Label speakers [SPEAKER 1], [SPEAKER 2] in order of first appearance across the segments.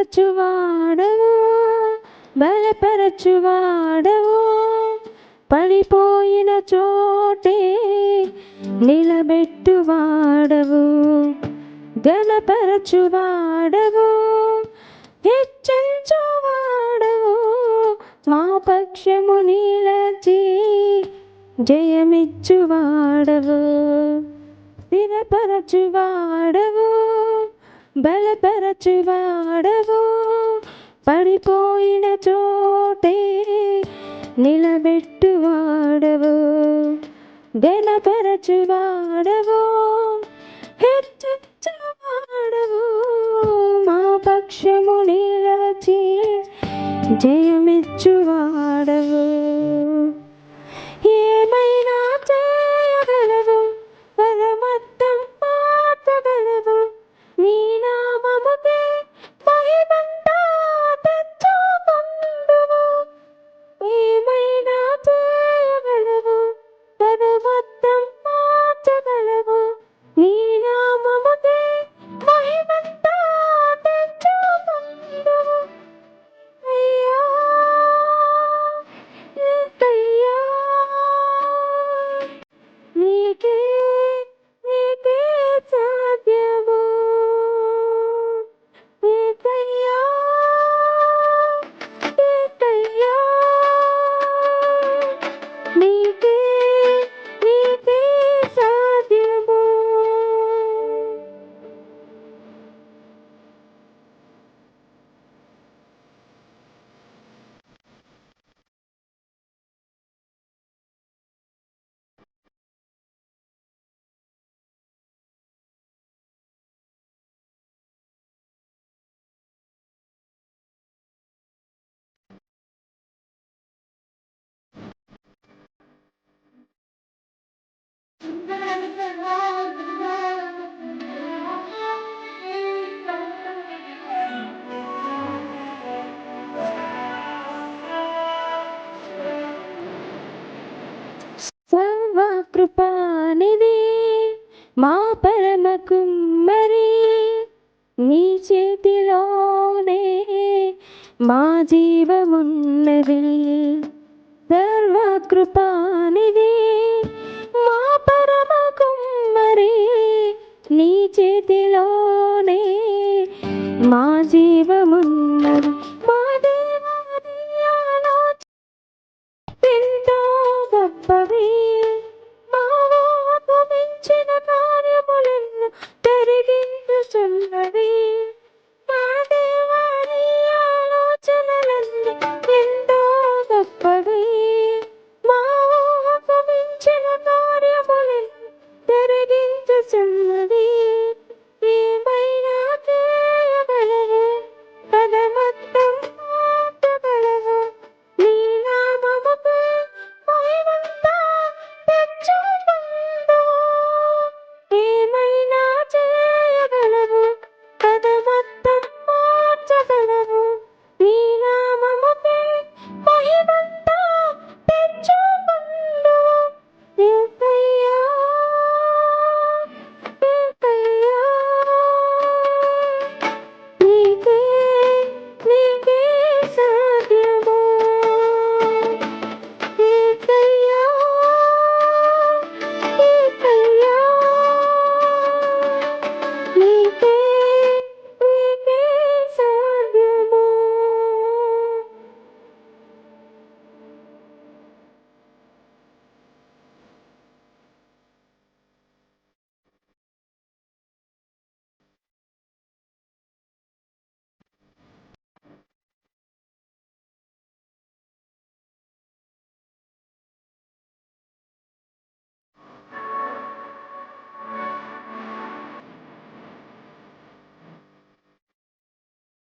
[SPEAKER 1] స్థిరపరచువాడవు, బలపరచువాడవు, పడిపోయిన చోటే నిలబెట్టువాడవు, గణపరచువాడవు, హెచ్చించువాడవు, మా పక్షము నిలచి జయమిచ్చువాడవు, స్థిరపరచువాడవు, బలపరచువాడవు, పడిపోయిన చోటే నిలబెట్టువాడవు, గణపరచువాడవు, హెచ్చించువాడవు, మా పక్షము నిలచి జయమిచ్చువాడవు. ఏమైనా చేయగలవు, పరమత్తం మార్చగలవు, నీ నామముకే మహిమంతా తెచ్చుకొందువు. ఏమైనా చేయగలవు, పరమత్తం మార్చగలవు, నీ నామముకే మహిమంతా తెచ్చుకొందువు. అయ్యా యేసయ్యా, నీకే నీకే సాధ్యము. యేసయ్యా, యేసయ్యా, నీకే నీకే సాధ్యము. సర్వకృపానిధి మా పరమ కుమ్మరి, నీ చేతిలోనే మా జీవమున్నది. సర్వకృపానిధి మా పరమ కుమ్మరి, నీ చేతిలోనే మా జీవమున్నది. మా దేవాది ఆలోచన ఎంతో గొప్పవి, మా ఊహకు మించిన కార్యములను జరిగించుచున్నవి. మా దేవాది ఆలోచనలన్నీ ఎంతో గొప్పవి, మా ఊహకు మించిన కార్యములను జరిగించుచున్నవి. ఏమైనా చేయగలవు, పదమత్తం మార్చగలవు, నీ నామముకు మహిమంతా తెచ్చుకొందువు. ఏమైనా చేయగలవు, పదమత్తం మార్చగలవు, నీ నామముకు మహిమంతా తెచ్చుకొందువు. యేసయ్యా, యేసయ్యా, నీకే నీకే సాధ్యము. యేసయ్యా, యేసయ్యా, నీకే నీకే సాధ్యము.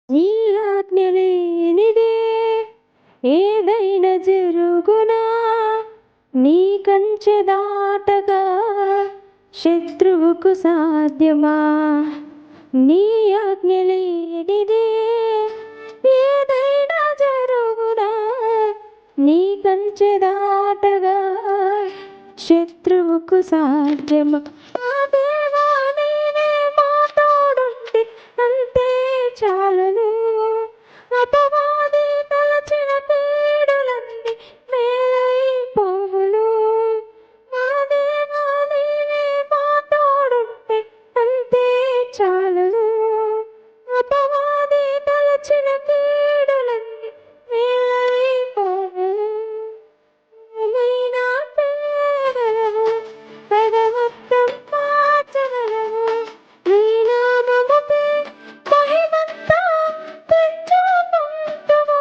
[SPEAKER 1] నీ ఆజ్ఞ లేనిదే ఏదైనా జరుగునా, నీ కంచె దాటగా శత్రువుకు సాధ్యమా. నీ ఆజ్ఞ లేనిదే ఏదైనా జరుగునా, నీ కంచె దాటగా శత్రు నాకు సాధ్యమా? నా దేవా నీవే మా తోడుంటే అంతే చాలును. అపవాది తలచిన పీడులన్నీ మేలైపోవును. నా దేవా నీవే మా తోడుంటే అంతే చాలును. అపవాది తలచిన పీడులన్నీ మేలైపోవును. ఏమైనా చేయగలవు, పెదవత్తం మార్చగలవు. నీ నామముకే మహిమంతా తెచ్చుకుందుము.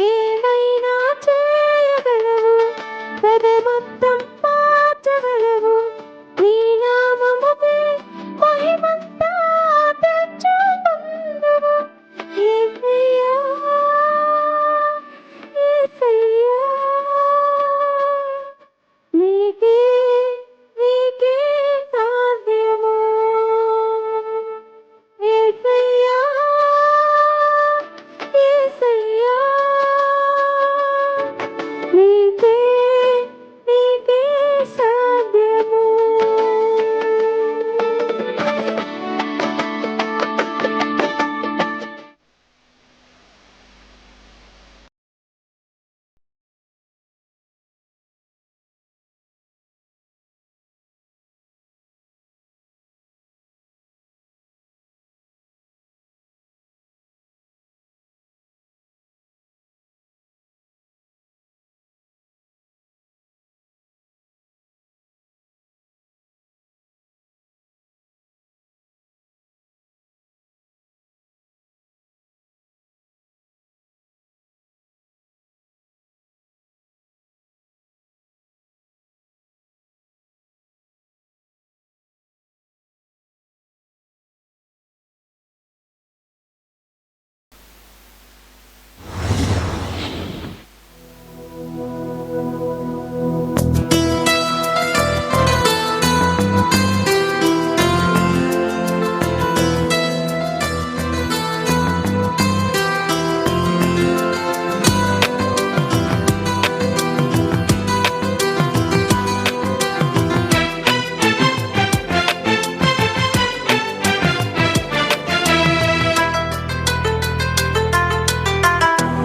[SPEAKER 1] ఏమైనా చేయగలవు, పెదవత్తం మార్చగలవు. నీ నామముకే మహిమంతా తెచ్చుకుందుము. యేసయ్యా, యేసయ్యా, నీకే నీకే సాధ్యము. యేసయ్యా, యేసయ్యా, నీకే నీకే సాధ్యము.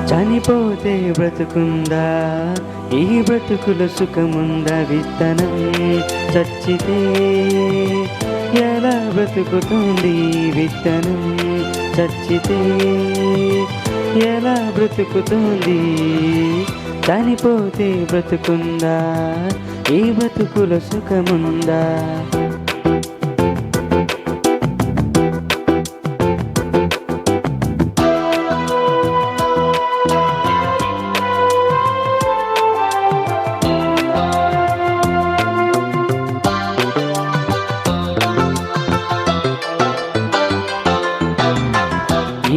[SPEAKER 2] చనిపోతే బ్రతుకుందా, ఈ బ్రతుకుల సుఖముందా? విత్తనం చచ్చితే ఎలా బ్రతుకుతుంది? విత్తనం చచ్చితే ఎలా బ్రతుకుతుంది? చనిపోతే బ్రతుకుందా, ఈ బ్రతుకుల సుఖముందా?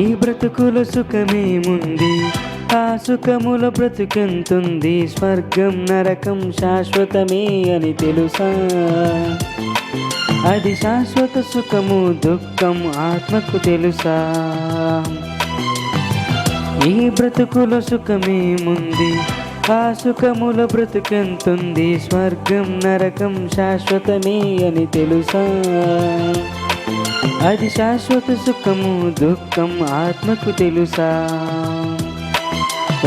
[SPEAKER 2] ఈ బ్రతుకుల సుఖమేముంది, ఆ సుఖముల బ్రతుకెంతుంది? స్వర్గం నరకం శాశ్వతమే అని తెలుసా? అది శాశ్వత సుఖము దుఃఖం ఆత్మకు తెలుసా? ఈ బ్రతుకుల సుఖమేముంది, ఆ సుఖముల బ్రతుకెంతుంది? స్వర్గం నరకం శాశ్వతమే అని తెలుసా? అది శాశ్వత సుఖము దుఃఖం ఆత్మకు తెలుసా?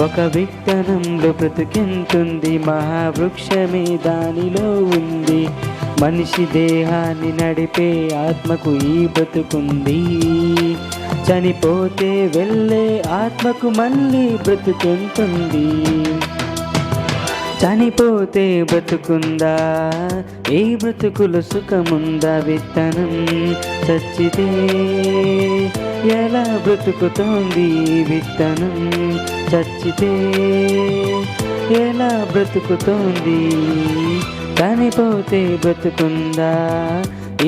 [SPEAKER 2] ఒక విత్తనంలో బ్రతుకెంతుంది, మహావృక్షమే దానిలో ఉంది. మనిషి దేహాన్ని నడిపే ఆత్మకు ఈ బ్రతుకుంది. చనిపోతే వెళ్ళే ఆత్మకు మళ్ళీ బ్రతుకెంతుంది? చనిపోతే బ్రతుకుందా, ఈ బ్రతుకుల సుఖముందా? విత్తనం చచ్చితే ఎలా బ్రతుకుతోంది? విత్తనం చచ్చితే ఎలా బ్రతుకుతోంది? చనిపోతే బ్రతుకుందా,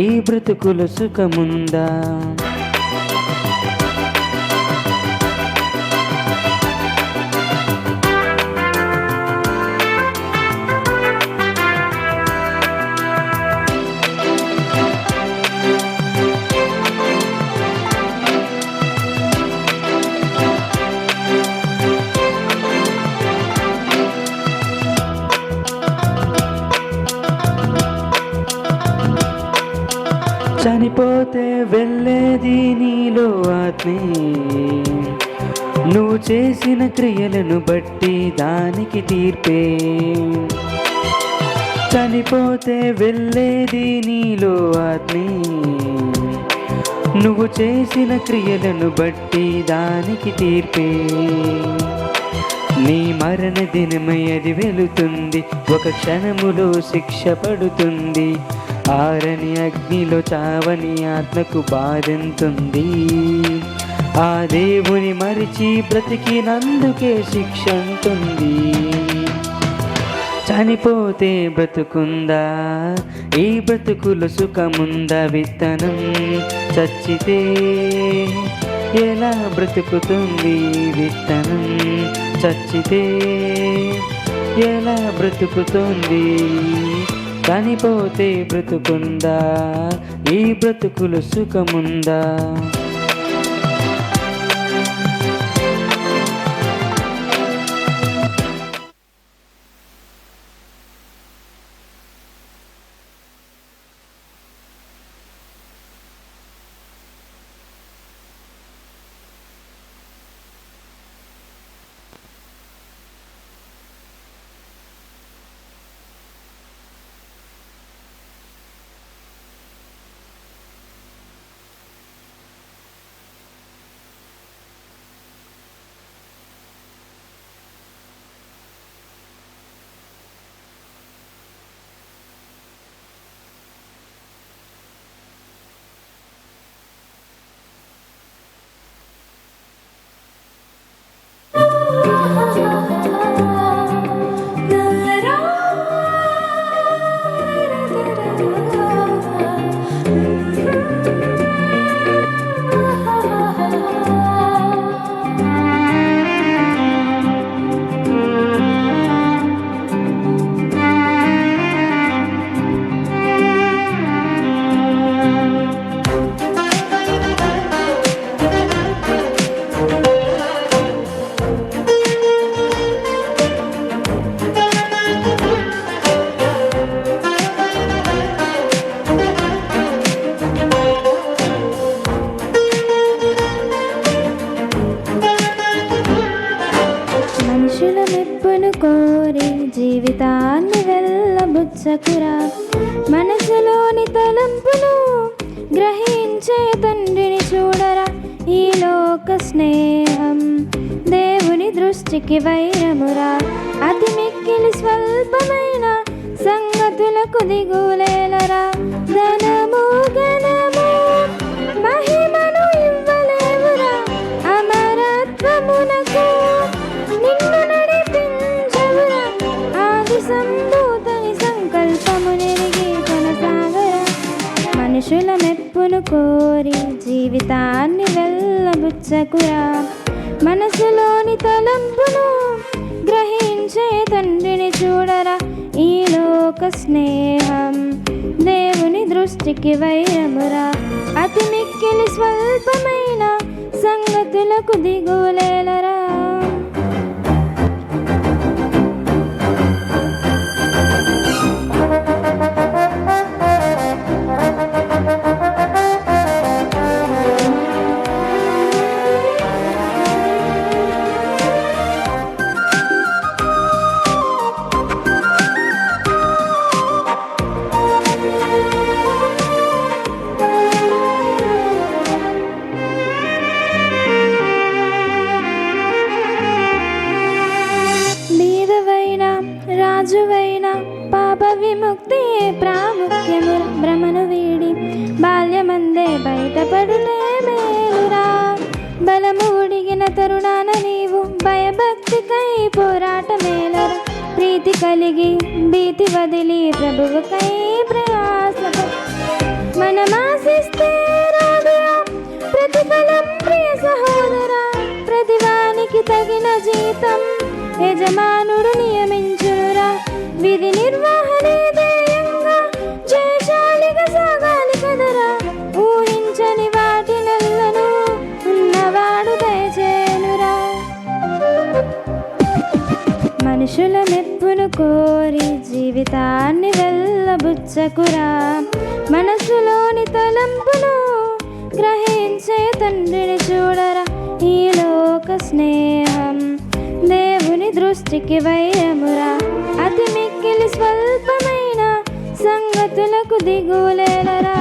[SPEAKER 2] ఈ బ్రతుకుల సుఖముందా? చనిపోతే వెళ్ళేది నీలో ఆత్మే, నువ్వు చేసిన క్రియలను బట్టి దానికి తీర్పే. చనిపోతే వెళ్ళేది నీలో ఆత్మే, నువ్వు చేసిన క్రియలను బట్టి దానికి తీర్పే. నీ మరణ దినమై అది వెళుతుంది, ఒక క్షణములో శిక్ష పడుతుంది. ఆరని అగ్నిలో చావని ఆత్మకు బాధెంతుంది. ఆ దేవుని మరిచి బ్రతికినందుకే శిక్ష అంటుంది. చనిపోతే బ్రతుకుందా, ఈ బ్రతుకులు సుఖముందా? విత్తనం చచ్చితే ఎలా బ్రతుకుతుంది? విత్తనం చచ్చితే ఎలా బ్రతుకుతుంది? చనిపోతే బ్రతుకుందా, ఈ బ్రతుకులు సుఖముందా?
[SPEAKER 1] కోరి జీవితాన్ని వెళ్ళబుచ్చకురా, మనసులోని తలంపును గ్రహించే తండ్రిని చూడరా. ఈ లోక స్నేహం దేవుని దృష్టికి వైరమురా, అతి మిక్కిలి స్వల్పమైన సంగతులకు దిగులేలరా. ధనము ఘనము మహిమను ఇవ్వలేవురా, అమరత్వమునకు నిన్ను నడిపించవురా. ఆది సంభూతని సంకల్పము నెరిగి కొనసాగరా. మనుషుల మెప్పును కోరి జీవితాన్ని వెళ్ళబుచ్చకురా, మనసులోని తలంపును గ్రహించే తండ్రిని చూడరా. ఈ లోక స్నేహం దేవుని దృష్టికి వైరమురా, అతి మిక్కిలి స్వల్పమైన సంగతులకు దిగులేలరా. రాజువైన పాప విముక్తి ప్రాముఖ్యము, భ్రమను వీడి బాల్యమందే బయటపడుటే మేలురా. బలము ఉడిగిన తరుణాన నీవు భయభక్తికై పోరాటమేలరా. ప్రీతి కలిగి భీతి వదిలి ప్రభువుకై ప్రయాసపడు. మనమాశిస్తే రాదురా ప్రతిఫలం ప్రియ సహోదరా. ప్రతివానికి తగిన జీతం యజమానుడు నియమించురా. విధి నిర్వహణే ధ్యేయంగా జయశాలిగా సాగాలి కదరా. ఊహించని వాటి నెల్లను ఉన్నవాడు దయచేనురా. మనుషుల మెప్పును మెప్పును కోరి జీవితాన్ని వెళ్ళబుచ్చకురా. మనసులోని తలంపును గ్రహించే తండ్రిని చూడరా. ఈ లోక స్నేహం దేవుని దృష్టికి వైరమురా. అతి మిక్కిలి స్వల్పమైన సంగతులకు దిగులేలరా.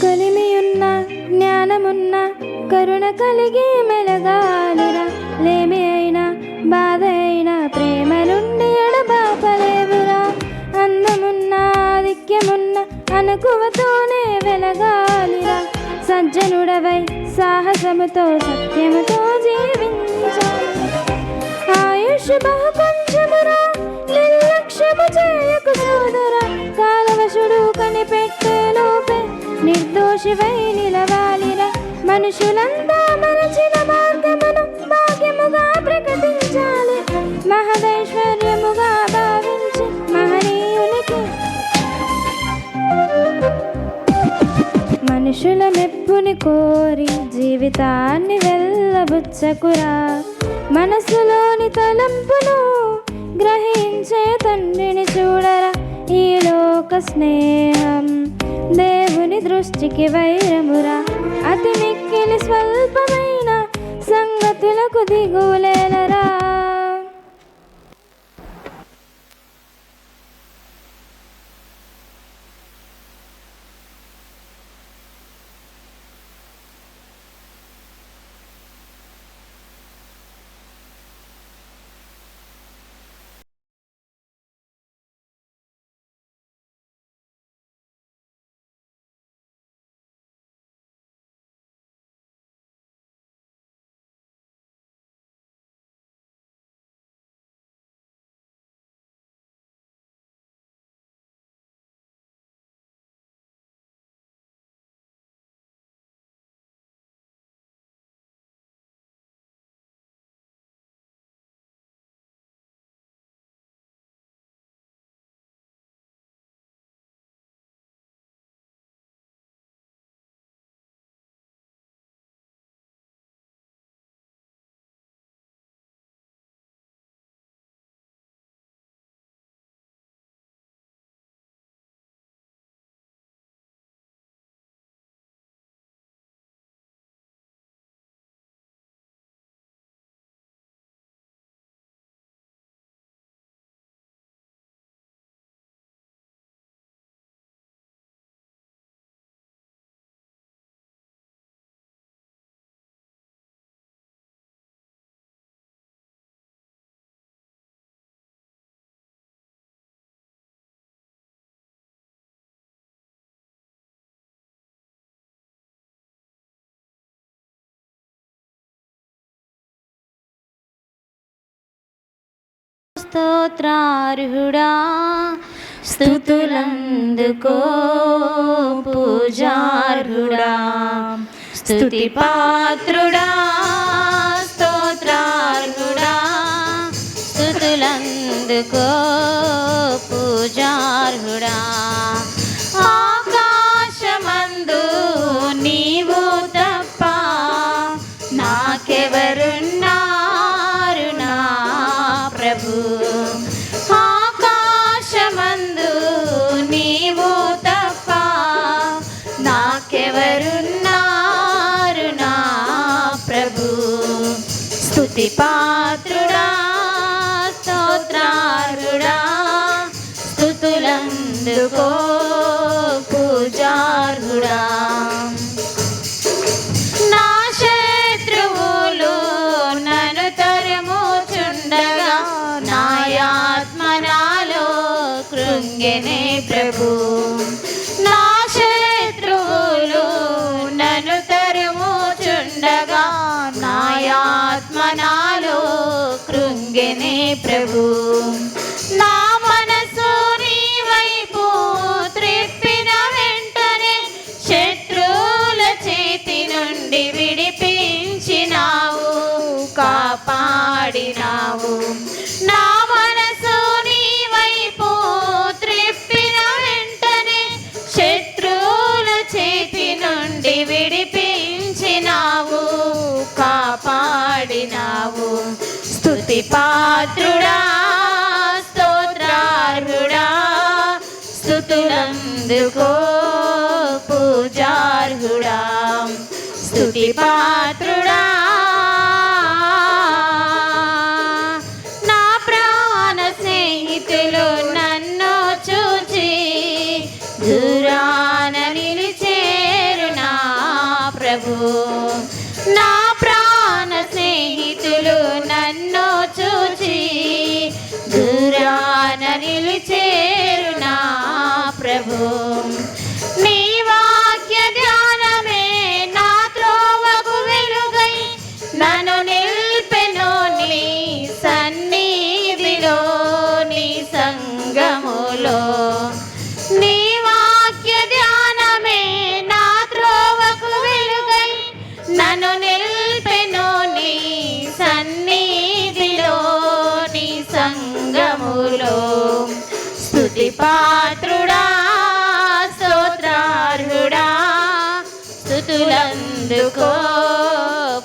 [SPEAKER 1] కలిమియున్న జ్ఞానమున్న కరుణ కలిగి మెలగాలిరా. లేమి అయినా బాధ అయినా ప్రేమ నుండి ఎడబాపలేవురా. అందమున్న ఆధిక్యమున్న అనుకువతోనే వెలగాలిరా. సజ్జనుడవై సాహసముతో సత్యముతో జీవించాలి. ఆయుష్ బహు కొంచెమురా, నిర్లక్ష్యము చేయకు సోదరా. కాలవశుడు కనిపెట్టే లోపే నిర్దోషివై నిలవాలిరా. మనుషులంతా మరచిన మార్గమును భాగ్యముగా ప్రకటించాలి. మహదైశ్వర్యముగా భావించి మహనీయునికి మనుషుల మెప్పుని కోరి జీవితాన్ని వెళ్ళబుచ్చకురా. మనసులోని తలంపును గ్రహించే తండ్రిని చూడరా. ఈ లోక స్నేహం దేవుని దృష్టికి వైరమురా. అతి మిక్కిలి స్వల్పమైన సంగతులకు దిగులేలరా. స్తోత్రార్హుడా, స్తుతులందుకో పూజార్హుడా. స్తుతి పాత్రుడా, స్తోత్రార్హుడా, స్తుతులందుకో పూజార్హుడా. ఆకాశమందు నీవు తప్ప నాకెవరున్నారు నా ప్రభు. ఆకాశమందు నీవు తప్ప నాకెవరున్నారు నా ప్రభు. స్తుతి పాత్రుడా, స్తోత్రార్హుడా, స్తుతులందుకో పూజార్హుడా. నా శత్రువులు నన్ను తరుముచుండగా నా ఆత్మ నాలో కృంగెనే ప్రభు. నా శత్రువులు నన్ను తరుముచు ప్రభు. నా మనసు నీ వైపు త్రిప్పిన వెంటనే శత్రువుల చేతి నుండి విడిపించినావు, కాపాడినావు. నా మనసు నీ వైపు త్రిప్పిన వెంటనే శత్రువుల చేతి నుండి విడిపించినావు, కాపాడినావు. స్తుతి పాత్రుడా, స్తోత్రార్హుడా, స్తుతులందుకో పూజార్హుడా. స్తుతి పాత్రుడా, నా ప్రాణ స్నేహితులు నన్ను చూచి దూరాన నిలిచేరు నా ప్రభు. నా ప్రాణ స్నేహితులు నన్ను చూచి దూరాన నిలిచేరు నా ప్రభు. నీ వాక్య ధ్యానమే నా త్రోవకు వెలుగై నన్ను నిల్పెను నీ సన్నిధిలో, నీ సంగములో. నీ వాక్య ధ్యానమే నా త్రోవకు వెలుగై నన్ను నిల్పెను నీ సన్నిధిలో, నీ సంగములో. స్తుతి పాత్రుడా, స్తోత్రార్హుడా, స్తుతులందుకో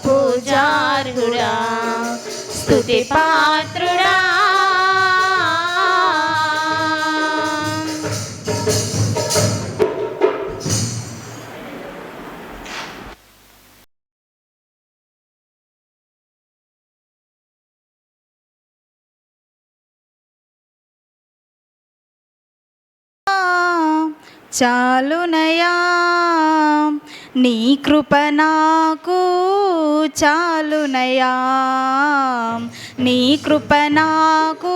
[SPEAKER 1] పూజార్హుడా. స్తుతి పాత్రుడా.
[SPEAKER 3] చాలునయా నీ కృప నాకు చాలునయా, నీ కృప నాకు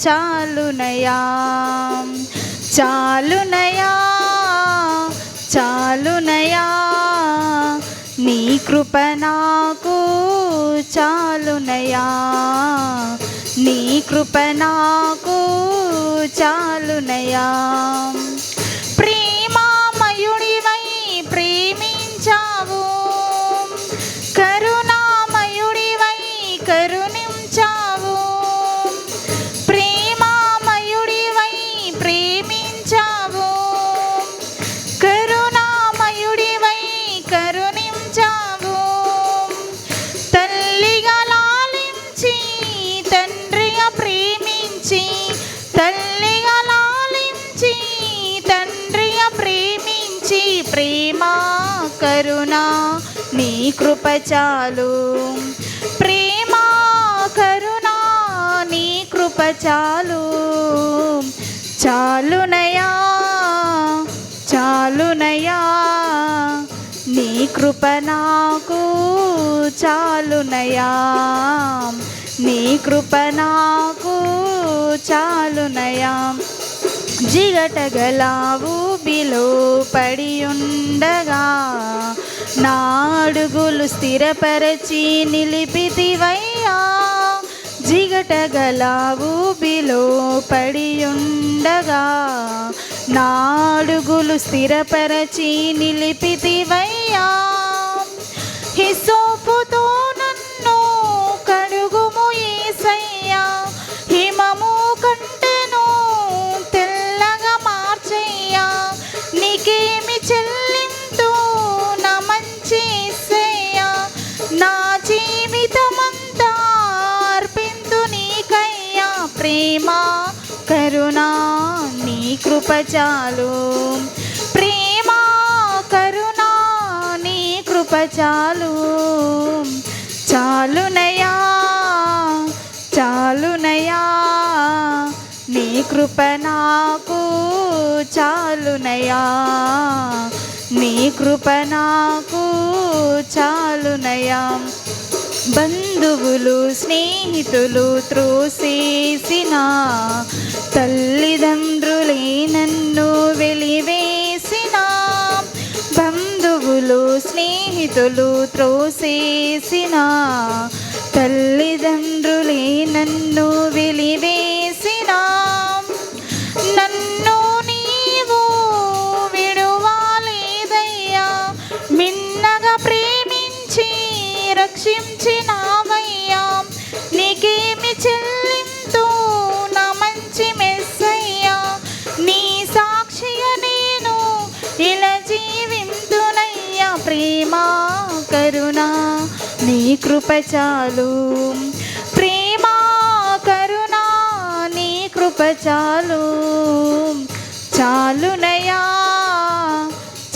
[SPEAKER 3] చాలునయా. చాలునయా చాలునయా నీ కృప నాకు చాలునయా, నీ కృప నాకు చాలునయా. ప్రేమామయుడివై ప్రేమించావు, కరుణామయుడివై కరుణించావు. ప్రేమామయుడివై ప్రేమించావు, కరుణామయుడివై కరుణించావు. తల్లిగా లాలించి తండ్రిగా ప్రేమించి, తల్లిగా లాలించి తండ్రిగా ప్రేమించి. ప్రేమ కరుణ నీ కృప చాలు, ప్రేమ కరుణ నీ కృప చాలు. చాలునయా చాలునయా నీ కృప నాకు చాలునయా, నీ కృప నాకు చాలునయా. జిగటగల ఊబిలో పడి ఉండగా నా అడుగులు స్థిరపరచి నిలిపితివయ్యా. జిగటగల ఊబిలో పడి ఉండగా నా అడుగులు స్థిరపరచి నిలిపితివయ్యా. హిసోపుతో నన్ను కడుగుము యేసయ్యా, హిమము కంటెను తెల్లగా మార్చయ్యా. నీకేమి చెల్లింతు నా మంచి యేసయ్యా, నా జీవితమంతా అర్పింతు నీకయ్యా. ప్రేమ కరుణ నీ కృప చాలు, ప్రేమ కరుణ నీ కృప చాలు. చాలునయా చాలునయా నీ కృప నాకు చాలునయా, నీ కృప నాకు చాలునయా. బంధువులు స్నేహితులు త్రోసేసిన, తల్లిదండ్రులే నన్ను వెలివేసిన. బంధువులు స్నేహితులు త్రోసేసిన, తల్లిదండ్రులే నన్ను వెలివేసిన నన్ను నీవు విడువాలేదయ్యా. మిన్నగా ప్రేమించి రక్షించినావయ్యా. నీకేమి చెల్లింతు నా మంచి మెస్సయ్యా. నీ సాక్షిగా నేను ఇలా జీవింతునయ్యా. ప్రేమ కరుణ నీ కృప చాలు. ప్రేమ కరుణ నీ కృప చాలు. చాలునయా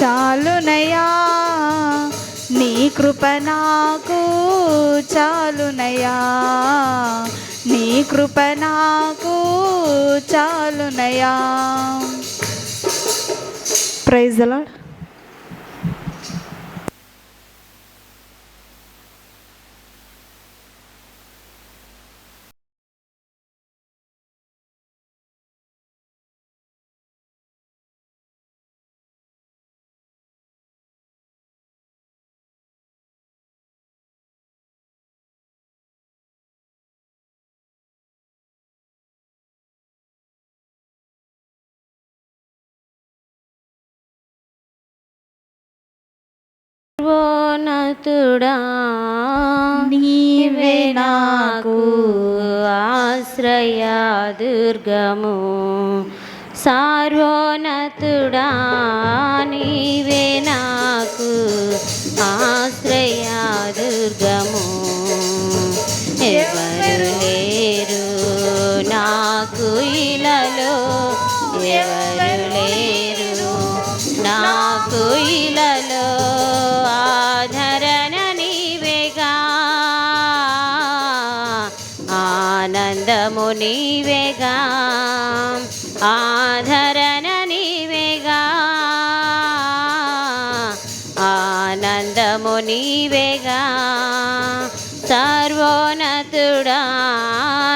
[SPEAKER 3] చాలునయా నీ కృప నాకు చాలునయా. నీ కృప నాకు చాలునయా. Praise the lord.
[SPEAKER 1] సర్వోన్నతుడా
[SPEAKER 3] నీవే నాకు
[SPEAKER 1] ఆశ్రయ దుర్గము. సర్వోన్నతుడా నీవే నాకు ఆశ్రయ దుర్గము. ఎవరు లేరు నాకు ఇలలో, ఎవరు లేరు నాకు ఇలలో. ఆధరణ నీవేగా, ఆనందము నీవేగా, ఆధరణ నీవేగా, ఆనందము నీవేగా. సర్వోన్నతుడా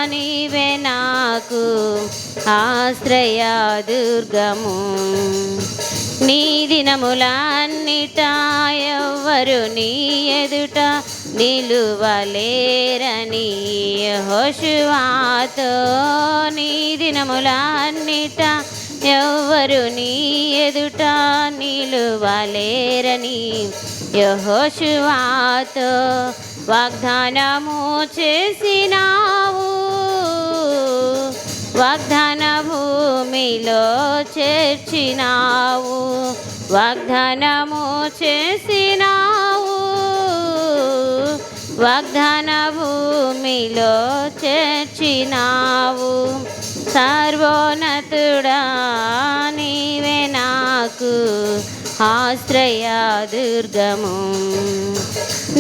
[SPEAKER 1] నీవే నాకు ఆశ్రయ దుర్గము. నీ దినములన్నిట ఎవ్వరు నీ ఎదుట నిలువలేరని యెహోషువతో. నీ దినములన్నిట ఎవ్వరు నీ ఎదుట నిలువలేరని యెహోషువతో వాగ్దానము చేసినావు. వాగ్దాన భూమిలో చేర్చినావు. వాగ్దానము చేసినావు. వాగ్దాన భూమిలో చేర్చినావు. సర్వోన్నతుడా నీవే నాకు ఆశ్రయ దుర్గము.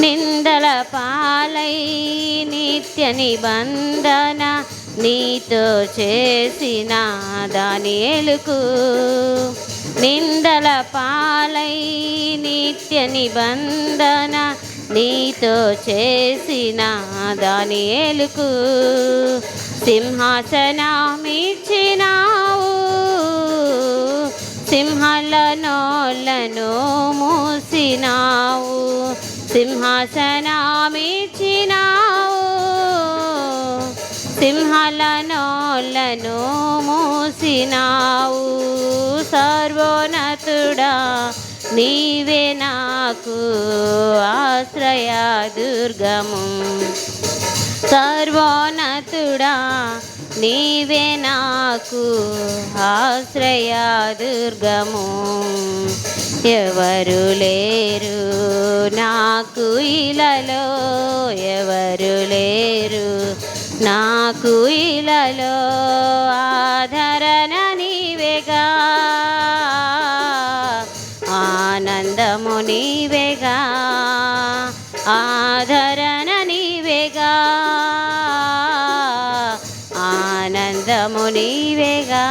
[SPEAKER 1] నిందల పాలై నిత్య నిబంధన నీతో చేసిన దానియేలుకు. నిందల పాలై నిత్య నిబంధన నీతో చేసిన దానియేలుకు. సింహాసనమిచ్చినావు. సింహాల నోళ్ళను మూసినావు. సింహాసనమిచ్చినావు. సింహాల నోళ్ళను మూసినావు. సర్వోన్నతుడా నీవే నాకు ఆశ్రయ దుర్గము. సర్వోన్నతుడా నీవే నాకు ఆశ్రయ దుర్గము. ఎవరు లేరు నాకు ఇలలో, ఎవరు లేరు నాకు ఇలలో. ఆధరణ నీవేగా, ఆనందము నీవేగా, ఆధరణ నీవేగా, ఆనందము నీవేగా.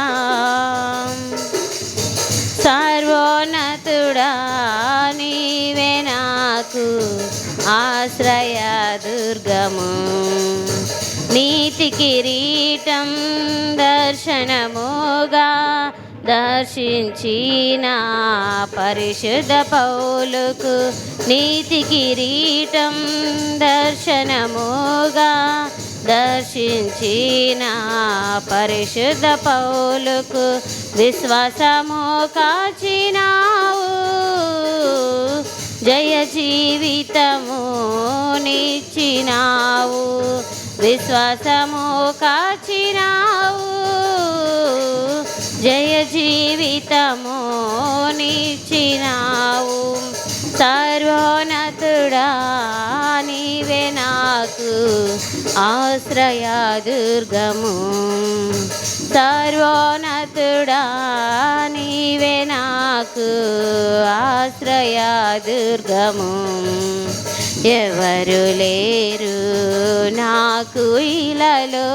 [SPEAKER 1] సర్వోన్నతుడా నీవే నాకు ఆశ్రయ దుర్గము. నీతి కిరీటం దర్శనముగా దర్శించిన పరిశుద్ధ పౌలుకు నీతి కిరీటం దర్శనముగా దర్శించిన పరిశుద్ధ పౌలుకు విశ్వాసము కాచినావు జయ జీవితము నిచ్చినావు విశ్వాసము కాచినావు జయ జీవితము నిచ్చినావు సర్వోన్నతుడా నీవే నాకు ఆశ్రయ దుర్గము సర్వోన్నతుడా నీవే నాకు ఆశ్రయ దుర్గము ఎవరు లేరు నాకు ఇలలో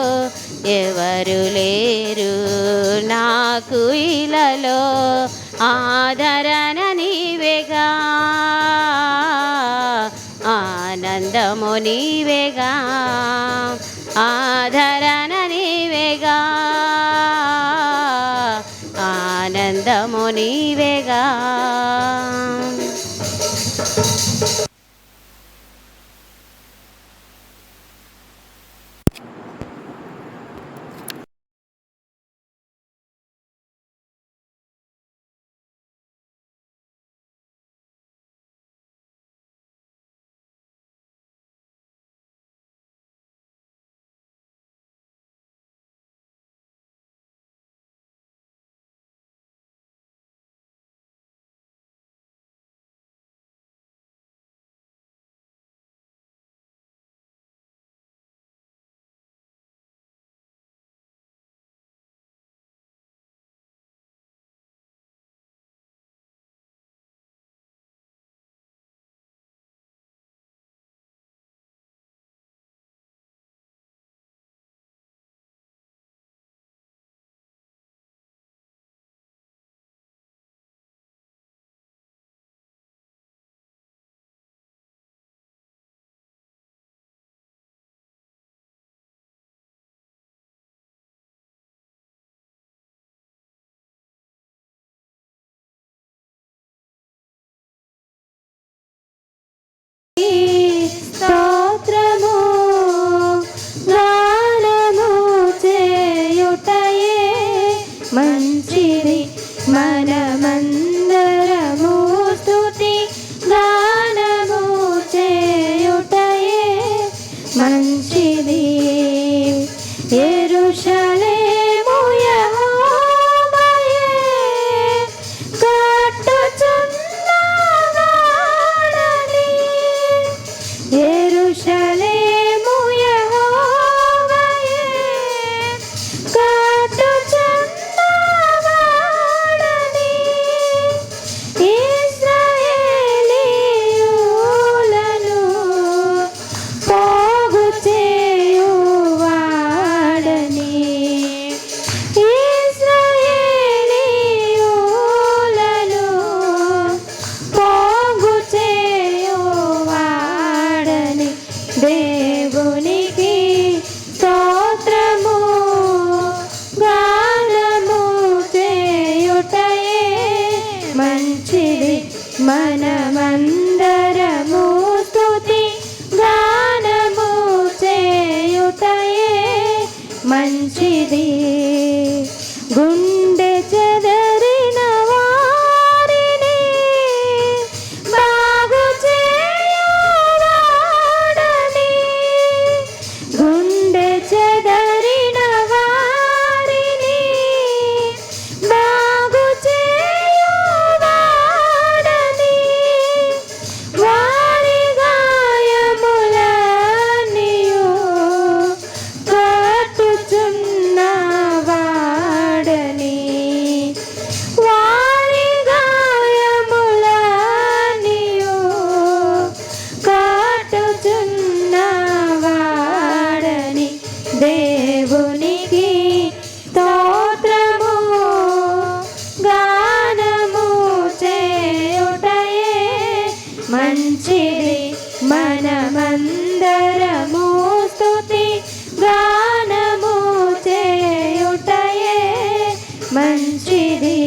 [SPEAKER 1] ఎవరు లేరు నాకు ఇలలో ఆదరణ నీవేగా ఆనందము నీవేగా ఆదరణ నీవేగా ఆనందము నీవేగా
[SPEAKER 3] స్తోత్రము గానము చేయుటయే మంచిది మనమందరము స్తుతి గానము చేయుటయే మంచిది యెరూషలేము యెహోవాయే కట్టుచున్నవాడని యెరూషలేము యెహోవాయే కట్టుచున్నవాడని ఇశ్రాయేలీయులను పోగు చేయువాడని ఇశ్రాయేలీయులను పోగు చేయువాడని దేవునికి స్తోత్రము గానము చేయుటయే మంచిది మనమందరము స్తుతి గానము చేయుటయే మంచిది గుండె చెదరిన వారిని బాగు చేయువాడని గుండె చెదరిన వారిని బాగు చేయువాడని వారి గాయములన్నీయు కట్టుచున్నవాడని వారి గాయములన్నీయు కట్టుచున్నవాడని దేవునికి స్తోత్రము గానము చేయుటయే మంచిది మనమందరము స్తుతి గానము చేయుటయే మంచిది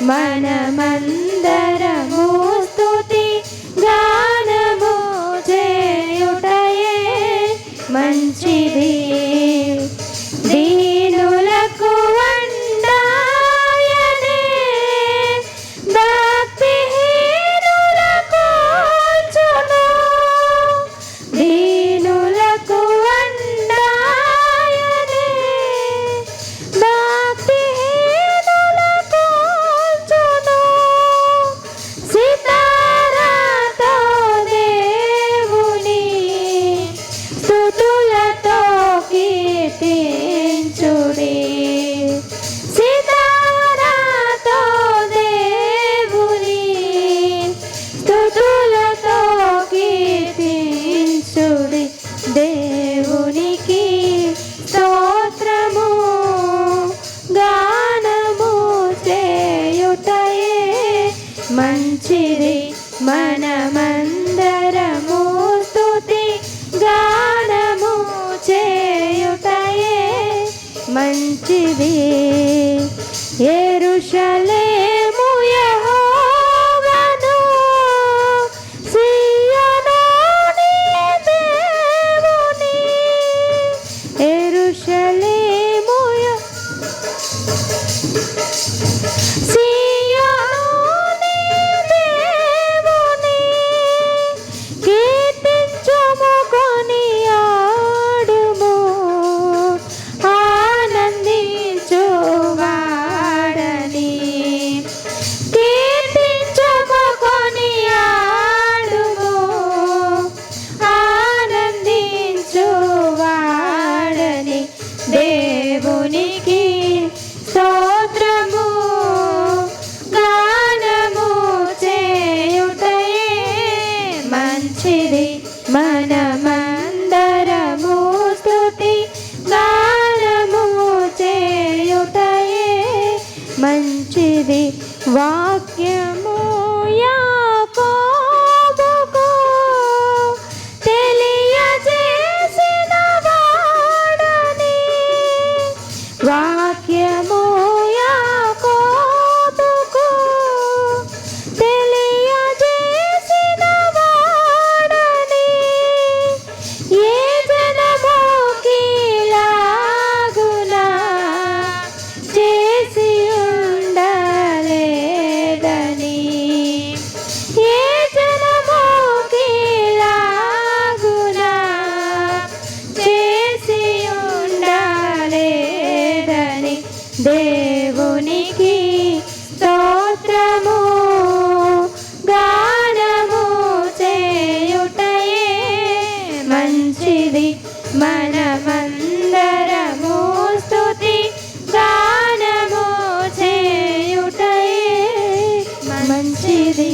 [SPEAKER 3] మనమందరము స్తుతి గానము చేయుటయే మంచిది. దీనులకు వండాయనే భక్తిహీనులకు కూల్చును. దీనులకు వండాయనే భక్తిహీనులకు కూల్చును. సితారాతో దేవుని స్తుతులతో కీర్తించుడి. సితారాతో దేవుని స్తుతులతో కీర్తించుడి. దేవునికి స్తోత్రము గానము చేయుటయే మంచిది. మనమందరము స్తుతి గానము చేయుటయే మంచిది. యెరూషలేము యెహోవాను, సీయోను నీ దేవుని. యెరూషలేము సీయోను నీ దేవుని. కీర్తించుము కొనియాడుము, ఆనందించువాడని. కీర్తించుము కొనియాడుము, ఆనందించువాడని. దేవునికి స్తోత్రము గానము చేయుటయే మంచిది. మనమందరము స్తుతి గానము చేయుటయే మంచిది. వాక్యము యాకోబుకు తెలియజేసిన వాడని. వాక్యము యాకోబుకు తెలియజేసిన వాడని. ఏ జనముకిలాగునా చేసి ఉండలేదని. ఏ జనముకిలాగునా చేసి ఉండలేదని. దేవునికి స్తోత్రము గానము చేయుటయే మంచిది. మనమందరము స్తుతి గానము చేయుటయే మంచిది.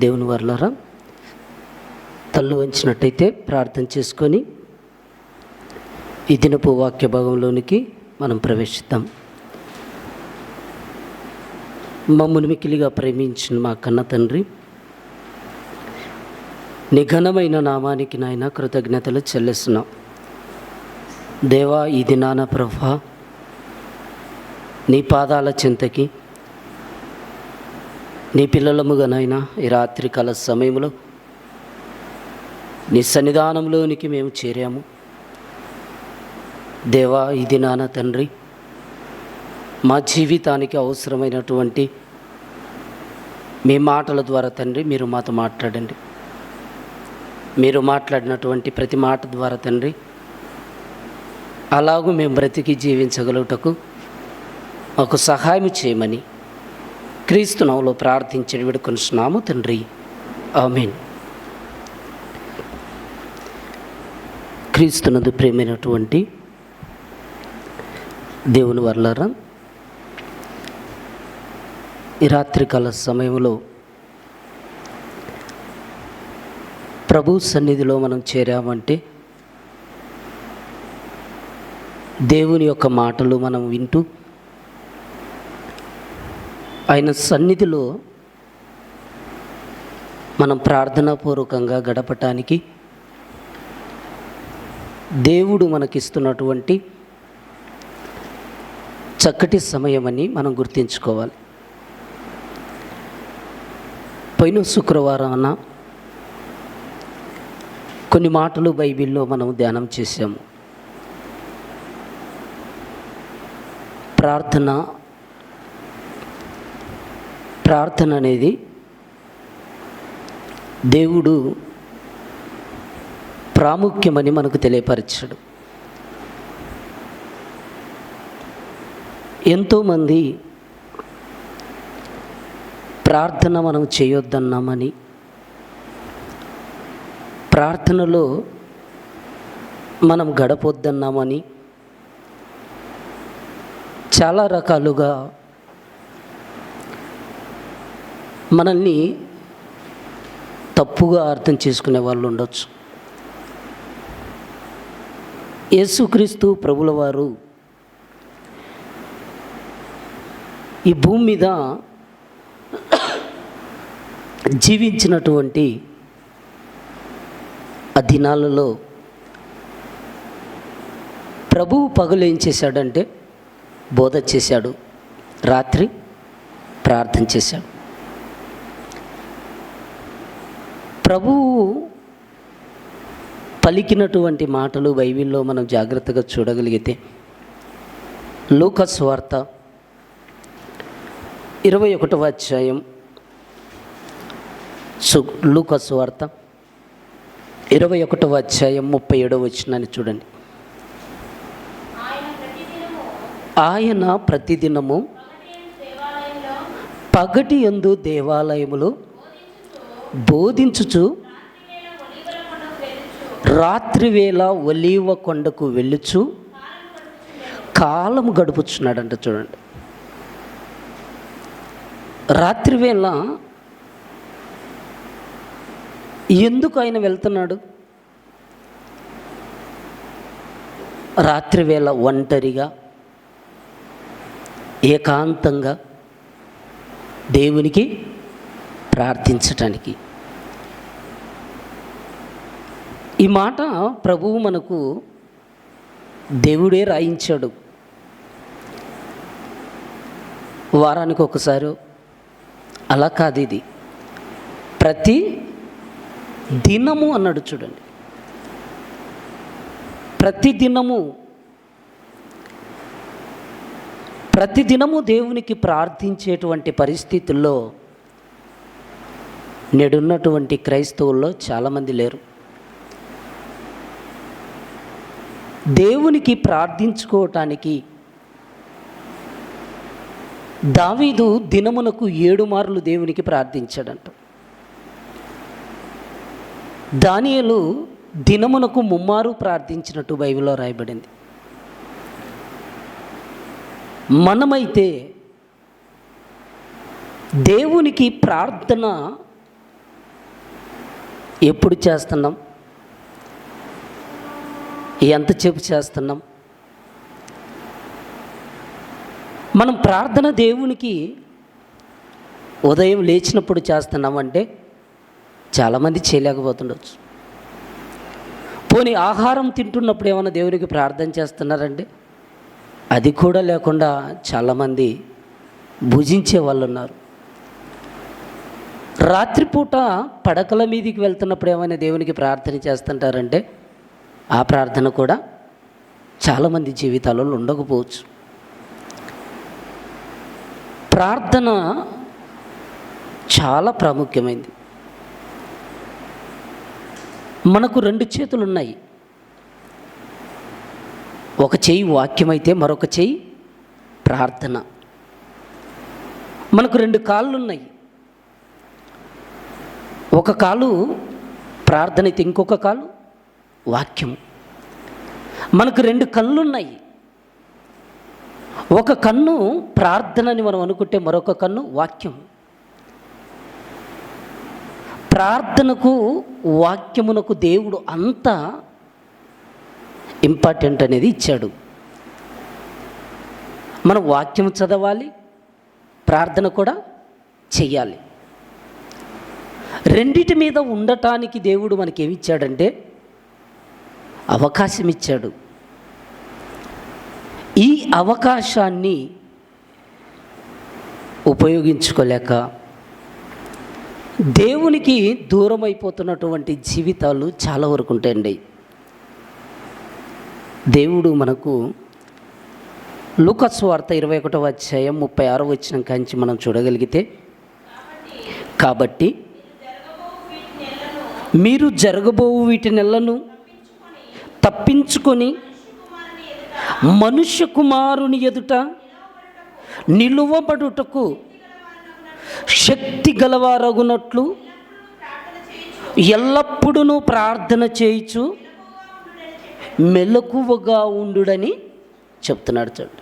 [SPEAKER 4] దేవుని వర్లారా, తల్లు వంచినట్టయితే ప్రార్థన చేసుకొని ఈ దినపు వాక్య భాగంలోనికి మనం ప్రవేశిద్దాం. మమ్మల్ని మిక్కిలిగా ప్రేమించిన మా కన్న తండ్రి, నీ ఘనమైన నామానికి నాయన కృతజ్ఞతలు చెల్లిస్తున్నాం. దేవా, ఈ దినాన ప్రభా నీ పాదాల చెంతకి నీ పిల్లలముగా నాయన ఈ రాత్రికాల సమయంలో నీ సన్నిధానంలోనికి మేము చేరాము. దేవా, ఈ దినాన తండ్రి మా జీవితానికి అవసరమైనటువంటి మీ మాటల ద్వారా తండ్రి మీరు మాతో మాట్లాడండి. మీరు మాట్లాడినటువంటి ప్రతి మాట ద్వారా తండ్రి అలాగూ మేము బ్రతికి జీవించగలుగుటకు మాకు సహాయం చేయమని క్రీస్తు నామములో ప్రార్థించి వేడుకొనుచున్నాము తండ్రి, ఆమేన్. క్రీస్తునందు ప్రియమైనటువంటి దేవుని వర్లారా, ఈ రాత్రికాల సమయంలో ప్రభు సన్నిధిలో మనం చేరామంటే దేవుని యొక్క మాటలు మనం వింటూ ఆయన సన్నిధిలో మనం ప్రార్థనాపూర్వకంగా గడపటానికి దేవుడు మనకిస్తున్నటువంటి చక్కటి సమయమని మనం గుర్తుంచుకోవాలి. పోయిన శుక్రవారాన కొన్ని మాటలు బైబిల్లో మనం ధ్యానం చేశాము. ప్రార్థన అనేది దేవుడు ప్రాముఖ్యమని మనకు తెలియపరిచాడు. ఎంతోమంది ప్రార్థన మనం చేయొద్దన్నామని, ప్రార్థనలో మనం గడపొద్దన్నామని చాలా రకాలుగా మనల్ని తప్పుగా అర్థం చేసుకునే వాళ్ళు ఉండొచ్చు. యేసుక్రీస్తు ప్రభుల వారు ఈ భూమి మీద జీవించినటువంటి ఆ దినాలలో ప్రభువు పగలు ఏం చేశాడంటే బోధ చేశాడు, రాత్రి ప్రార్థన చేశాడు. ప్రభువు పలికినటువంటి మాటలు బైబిల్లో మనం జాగ్రత్తగా చూడగలిగితే లూకా సువార్త 21వ అధ్యాయం, లూకా సువార్త 21వ అధ్యాయం 37వ వచనాన్ని చూడండి. ఆయన ప్రతిదినము పగటి యందు దేవాలయములో బోధించుచు రాత్రివేళ ఒలీవ కొండకు వెళ్ళుచు కాలం గడుపుచున్నాడంట. చూడండి, రాత్రివేళ ఎందుకు ఆయన వెళ్తున్నాడు? రాత్రివేళ ఒంటరిగా ఏకాంతంగా దేవునికి ప్రార్థించటానికి. ఈ మాట ప్రభువు మనకు దేవుడే రాయించాడు. వారానికి ఒకసారి అలా కాదు, ఇది ప్రతి దినము అన్నాడు. చూడండి, ప్రతిదినము దేవునికి ప్రార్థించేటువంటి పరిస్థితుల్లో నేడున్నటువంటి క్రైస్తవుల్లో చాలామంది లేరు. దేవునికి ప్రార్థించుకోవటానికి దావీదు దినమునకు 7 మార్లు దేవునికి ప్రార్థించాడంట. దానియేలు దినమునకు 3 మార్లు ప్రార్థించినట్టు బైబిల్లో రాయబడింది. మనమైతే దేవునికి ప్రార్థన ఎప్పుడు చేస్తున్నాం? ఎంతసేపు చేస్తున్నాం? మనం ప్రార్థన దేవునికి ఉదయం లేచినప్పుడు చేస్తున్నామంటే చాలామంది చేయలేకపోతుండొచ్చు. పోనీ ఆహారం తింటున్నప్పుడు ఏమైనా దేవునికి ప్రార్థన చేస్తున్నారంటే అది కూడా లేకుండా చాలామంది భుజించే వాళ్ళు ఉన్నారు. రాత్రిపూట పడకల మీదకి వెళ్తున్నప్పుడు ఏమైనా దేవునికి ప్రార్థన చేస్తుంటారంటే ఆ ప్రార్థన కూడా చాలామంది జీవితాలలో ఉండకపోవచ్చు. ప్రార్థన చాలా ప్రాముఖ్యమైనది. మనకు 2 చేతులు ఉన్నాయి. ఒక చెయ్యి వాక్యమైతే మరొక చెయ్యి ప్రార్థన. మనకు 2 కాళ్ళు ఉన్నాయి. ఒక కాలు ప్రార్థన అయితే ఇంకొక కాలు వాక్యం. మనకు 2 కళ్ళు ఉన్నాయి. ఒక కన్ను ప్రార్థనని మనం అనుకుంటే మరొక కన్ను వాక్యం. ప్రార్థనకు వాక్యమునకు దేవుడు అంత ఇంపార్టెంట్ అనేది ఇచ్చాడు. మనం వాక్యం చదవాలి, ప్రార్థన కూడా చెయ్యాలి. రెండిటి మీద ఉండటానికి దేవుడు మనకేమిచ్చాడంటే అవకాశం ఇచ్చాడు. ఈ అవకాశాన్ని ఉపయోగించుకోలేక దేవునికి దూరం అయిపోతున్నటువంటి జీవితాలు చాలా వరకు ఉంటాయండి. దేవుడు మనకు లూకా సువార్త 21వ అధ్యాయం 36వ వచనం కాంచి మనం చూడగలిగితే, కాబట్టి మీరు జరగబోవు వీటి నెలను తప్పించుకొని మనుష్య కుమారుని ఎదుట నిలువబడుటకు శక్తి గలవారగునట్లు ఎల్లప్పుడూ ప్రార్థన చేయుచు మెలకువగా ఉండుడని చెప్తున్నాడు. చూడండి,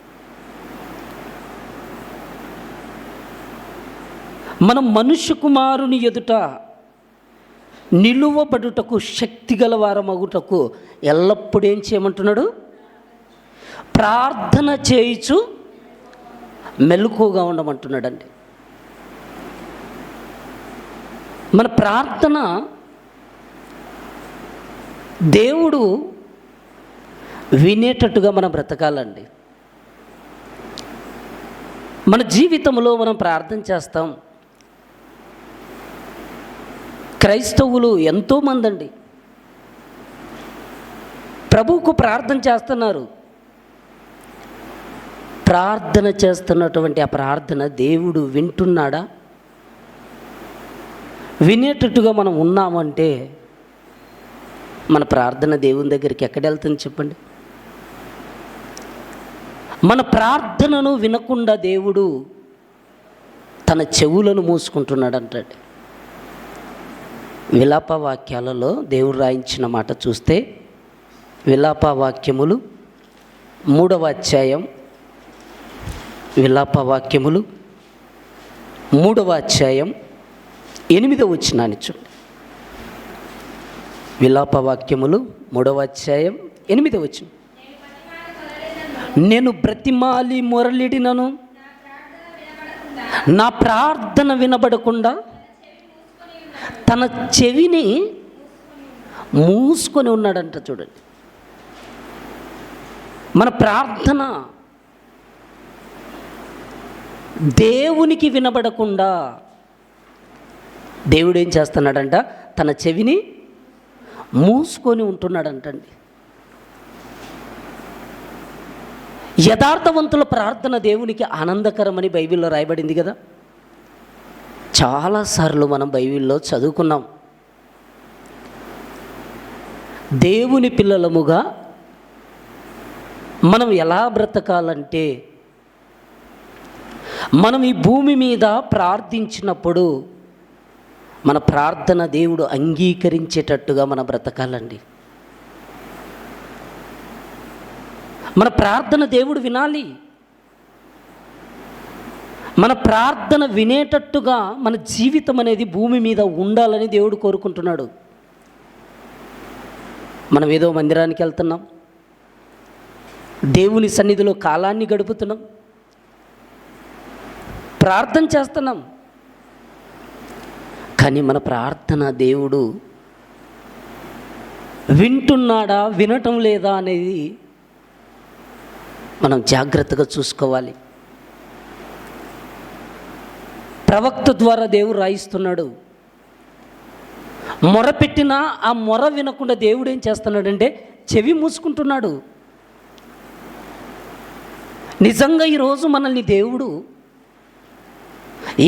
[SPEAKER 4] మనం మనుష్య కుమారుని ఎదుట నిలువబడుటకు శక్తి గలవారమగుటకు ఎల్లప్పుడూ ఏం చేయమంటున్నాడు? ప్రార్థన చేయుచు మెలకువగా ఉండమంటున్నాడండి. మన ప్రార్థన దేవుడు వినేటట్టుగా మనం బ్రతకాలండి. మన జీవితంలో మనం ప్రార్థన చేస్తాం. క్రైస్తవులు ఎంతోమంది అండి ప్రభువుకు ప్రార్థన చేస్తున్నారు. ప్రార్థన చేస్తున్నటువంటి ఆ ప్రార్థన దేవుడు వింటున్నాడా? వినేటట్టుగా మనం ఉన్నామంటే మన ప్రార్థన దేవుని దగ్గరికి ఎక్కడ వెళ్తుంది చెప్పండి? మన ప్రార్థనను వినకుండా దేవుడు తన చెవులను మూసుకుంటున్నాడు అంటాడు. విలాప వాక్యాలలో దేవుడు రాయించిన మాట చూస్తే, విలాప వాక్యములు 3వ అధ్యాయం, విలాప వాక్యములు 3వ అధ్యాయం 8వ వచనాన్ని చూడండి. విలాప వాక్యములు 3వ అధ్యాయం 8వ వచనం. నేను బ్రతిమాలి మొరలిడినను నా ప్రార్థన వినబడకుండా తన చెవిని మూసుకొని ఉన్నాడంట. చూడండి, మన ప్రార్థన దేవునికి వినబడకుండా దేవుడు ఏం చేస్తున్నాడంట? తన చెవిని మూసుకొని ఉంటున్నాడంటండి. యథార్థవంతుల ప్రార్థన దేవునికి ఆనందకరమని బైబిల్లో రాయబడింది కదా. చాలాసార్లు మనం బైబిల్లో చదువుకున్నాం. దేవుని పిల్లలముగా మనం ఎలా బ్రతకాలంటే, మనం ఈ భూమి మీద ప్రార్థించినప్పుడు మన ప్రార్థన దేవుడు అంగీకరించేటట్టుగా మనం బ్రతకాలండి. మన ప్రార్థన దేవుడు వినాలి. మన ప్రార్థన వినేటట్టుగా మన జీవితం అనేది భూమి మీద ఉండాలని దేవుడు కోరుకుంటున్నాడు. మనం ఏదో మందిరానికి వెళ్తున్నాం, దేవుని సన్నిధిలో కాలాన్ని గడుపుతున్నాం, ప్రార్థన చేస్తున్నాం. కానీ మన ప్రార్థన దేవుడు వింటున్నాడా వినటం లేదా అనేది మనం జాగ్రత్తగా చూసుకోవాలి. ప్రవక్త ద్వారా దేవుడు రాయిస్తున్నాడు. మొరపెట్టినా ఆ మొర వినకుండా దేవుడు ఏం చేస్తున్నాడంటే చెవి మూసుకుంటున్నాడు. నిజంగా ఈరోజు మనల్ని దేవుడు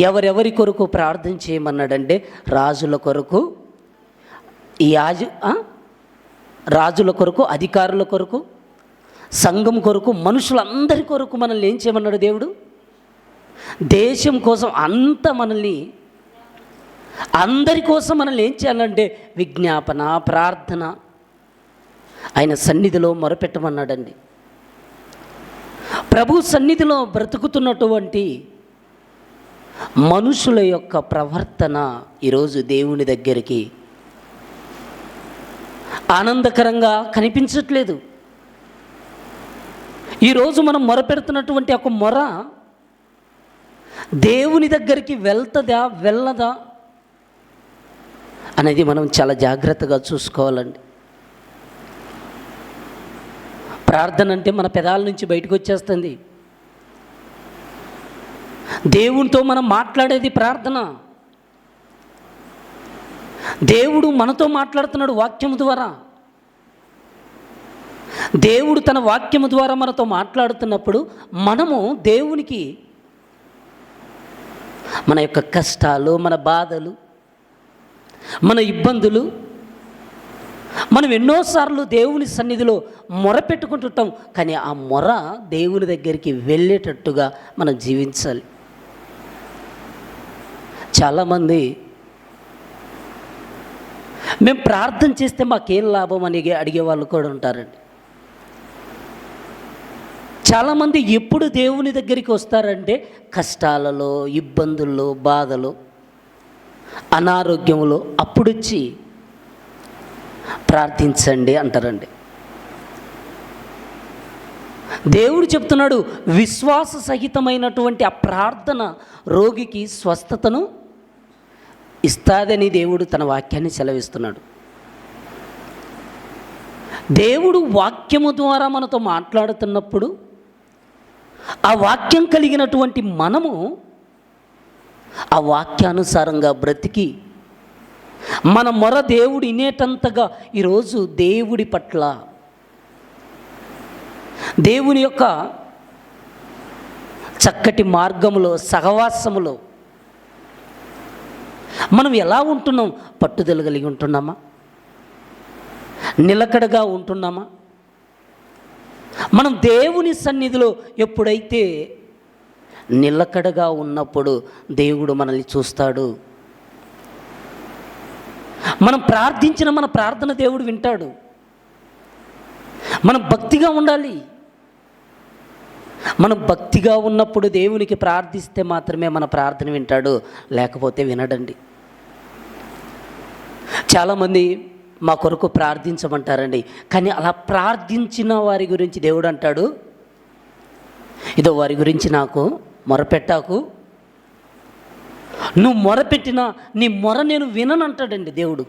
[SPEAKER 4] ఎవరెవరి కొరకు ప్రార్థన చేయమన్నాడంటే రాజుల కొరకు, రాజుల కొరకు, అధికారుల కొరకు, సంఘం కొరకు, మనుషులందరి కొరకు మనల్ని ఏం చేయమన్నాడు దేవుడు? దేశం కోసం అంతా మనల్ని, అందరి కోసం మనల్ని ఏం చేయాలంటే విజ్ఞాపన, ప్రార్థన, ఆయన సన్నిధిలో మొరపెట్టమన్నాడండి. ప్రభు సన్నిధిలో బ్రతుకుతున్నటువంటి మనుషుల యొక్క ప్రవర్తన ఈరోజు దేవుని దగ్గరికి ఆనందకరంగా కనిపించట్లేదు. ఈరోజు మనం మొరపెడుతున్నటువంటి ఒక మొర దేవుని దగ్గరికి వెళ్తుందా వెళ్ళదా అనేది మనం చాలా జాగ్రత్తగా చూసుకోవాలండి. ప్రార్థన అంటే మన పెదాల నుంచి బయటకు వచ్చేస్తుంది. దేవునితో మనం మాట్లాడేది ప్రార్థన. దేవుడు మనతో మాట్లాడుతున్నాడు వాక్యము ద్వారా. దేవుడు తన వాక్యము ద్వారా మనతో మాట్లాడుతున్నప్పుడు మనము దేవునికి మన యొక్క కష్టాలు, మన బాధలు, మన ఇబ్బందులు మనం ఎన్నోసార్లు దేవుని సన్నిధిలో మొర పెట్టుకుంటుంటాం. కానీ ఆ మొర దేవుని దగ్గరికి వెళ్ళేటట్టుగా మనం జీవించాలి. చాలామంది మేము ప్రార్థన చేస్తే మాకేం లాభం అని అడిగే వాళ్ళు కూడా ఉంటారండి. చాలామంది ఎప్పుడు దేవుని దగ్గరికి వస్తారంటే కష్టాలలో, ఇబ్బందుల్లో, బాధలో, అనారోగ్యంలో అప్పుడొచ్చి ప్రార్థించండి అంటారండి. దేవుడు చెప్తున్నాడు, విశ్వాస సహితమైనటువంటి ఆ ప్రార్థన రోగికి స్వస్థతను ఇస్తాదని దేవుడు తన వాక్యాన్ని సెలవిస్తున్నాడు. దేవుడు వాక్యము ద్వారా మనతో మాట్లాడుతున్నప్పుడు ఆ వాక్యం కలిగినటువంటి మనము ఆ వాక్యానుసారంగా బ్రతికి మన మొర దేవుడు వినేటంతగా ఈరోజు దేవుడి పట్ల, దేవుని యొక్క చక్కటి మార్గములో, సహవాసములో మనం ఎలా ఉంటున్నాం? పట్టుదల కలిగి ఉంటున్నామా? నిలకడగా ఉంటున్నామా? మనం దేవుని సన్నిధిలో ఎప్పుడైతే నిలకడగా ఉన్నప్పుడు దేవుడు మనల్ని చూస్తాడు. మనం ప్రార్థించిన మన ప్రార్థన దేవుడు వింటాడు. మనం భక్తిగా ఉండాలి. మనం భక్తిగా ఉన్నప్పుడు దేవునికి ప్రార్థిస్తే మాత్రమే మన ప్రార్థన వింటాడు, లేకపోతే వినడండి. చాలామంది మా కొరకు ప్రార్థించమంటారండి, కానీ అలా ప్రార్థించిన వారి గురించి దేవుడు అంటాడు, ఇదో వారి గురించి నాకు మొరపెట్టాకు, నువ్వు మొరపెట్టినా నీ మొర నేను వినను అంటాడండి దేవుడు.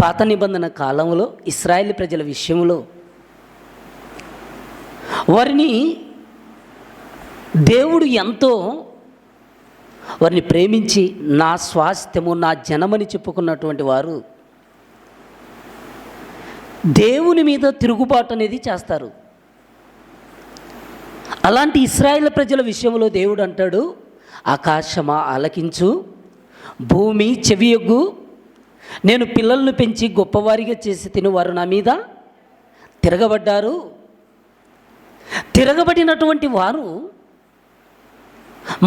[SPEAKER 4] పాత నిబంధన కాలంలో ఇశ్రాయేలు ప్రజల విషయంలో వారిని దేవుడు ఎంతో వారిని ప్రేమించి నా స్వాస్థ్యము, నా జనమని చెప్పుకున్నటువంటి వారు దేవుని మీద తిరుగుబాటు అనేది చేస్తారు. అలాంటి ఇశ్రాయేలు ప్రజల విషయంలో దేవుడు అంటాడు, ఆకాశమా ఆలకించు, భూమి చెవియొగ్గు, నేను పిల్లలను పెంచి గొప్పవారిగా చేసి తిని వారు నా మీద తిరగబడ్డారు. తిరగబడినటువంటి వారు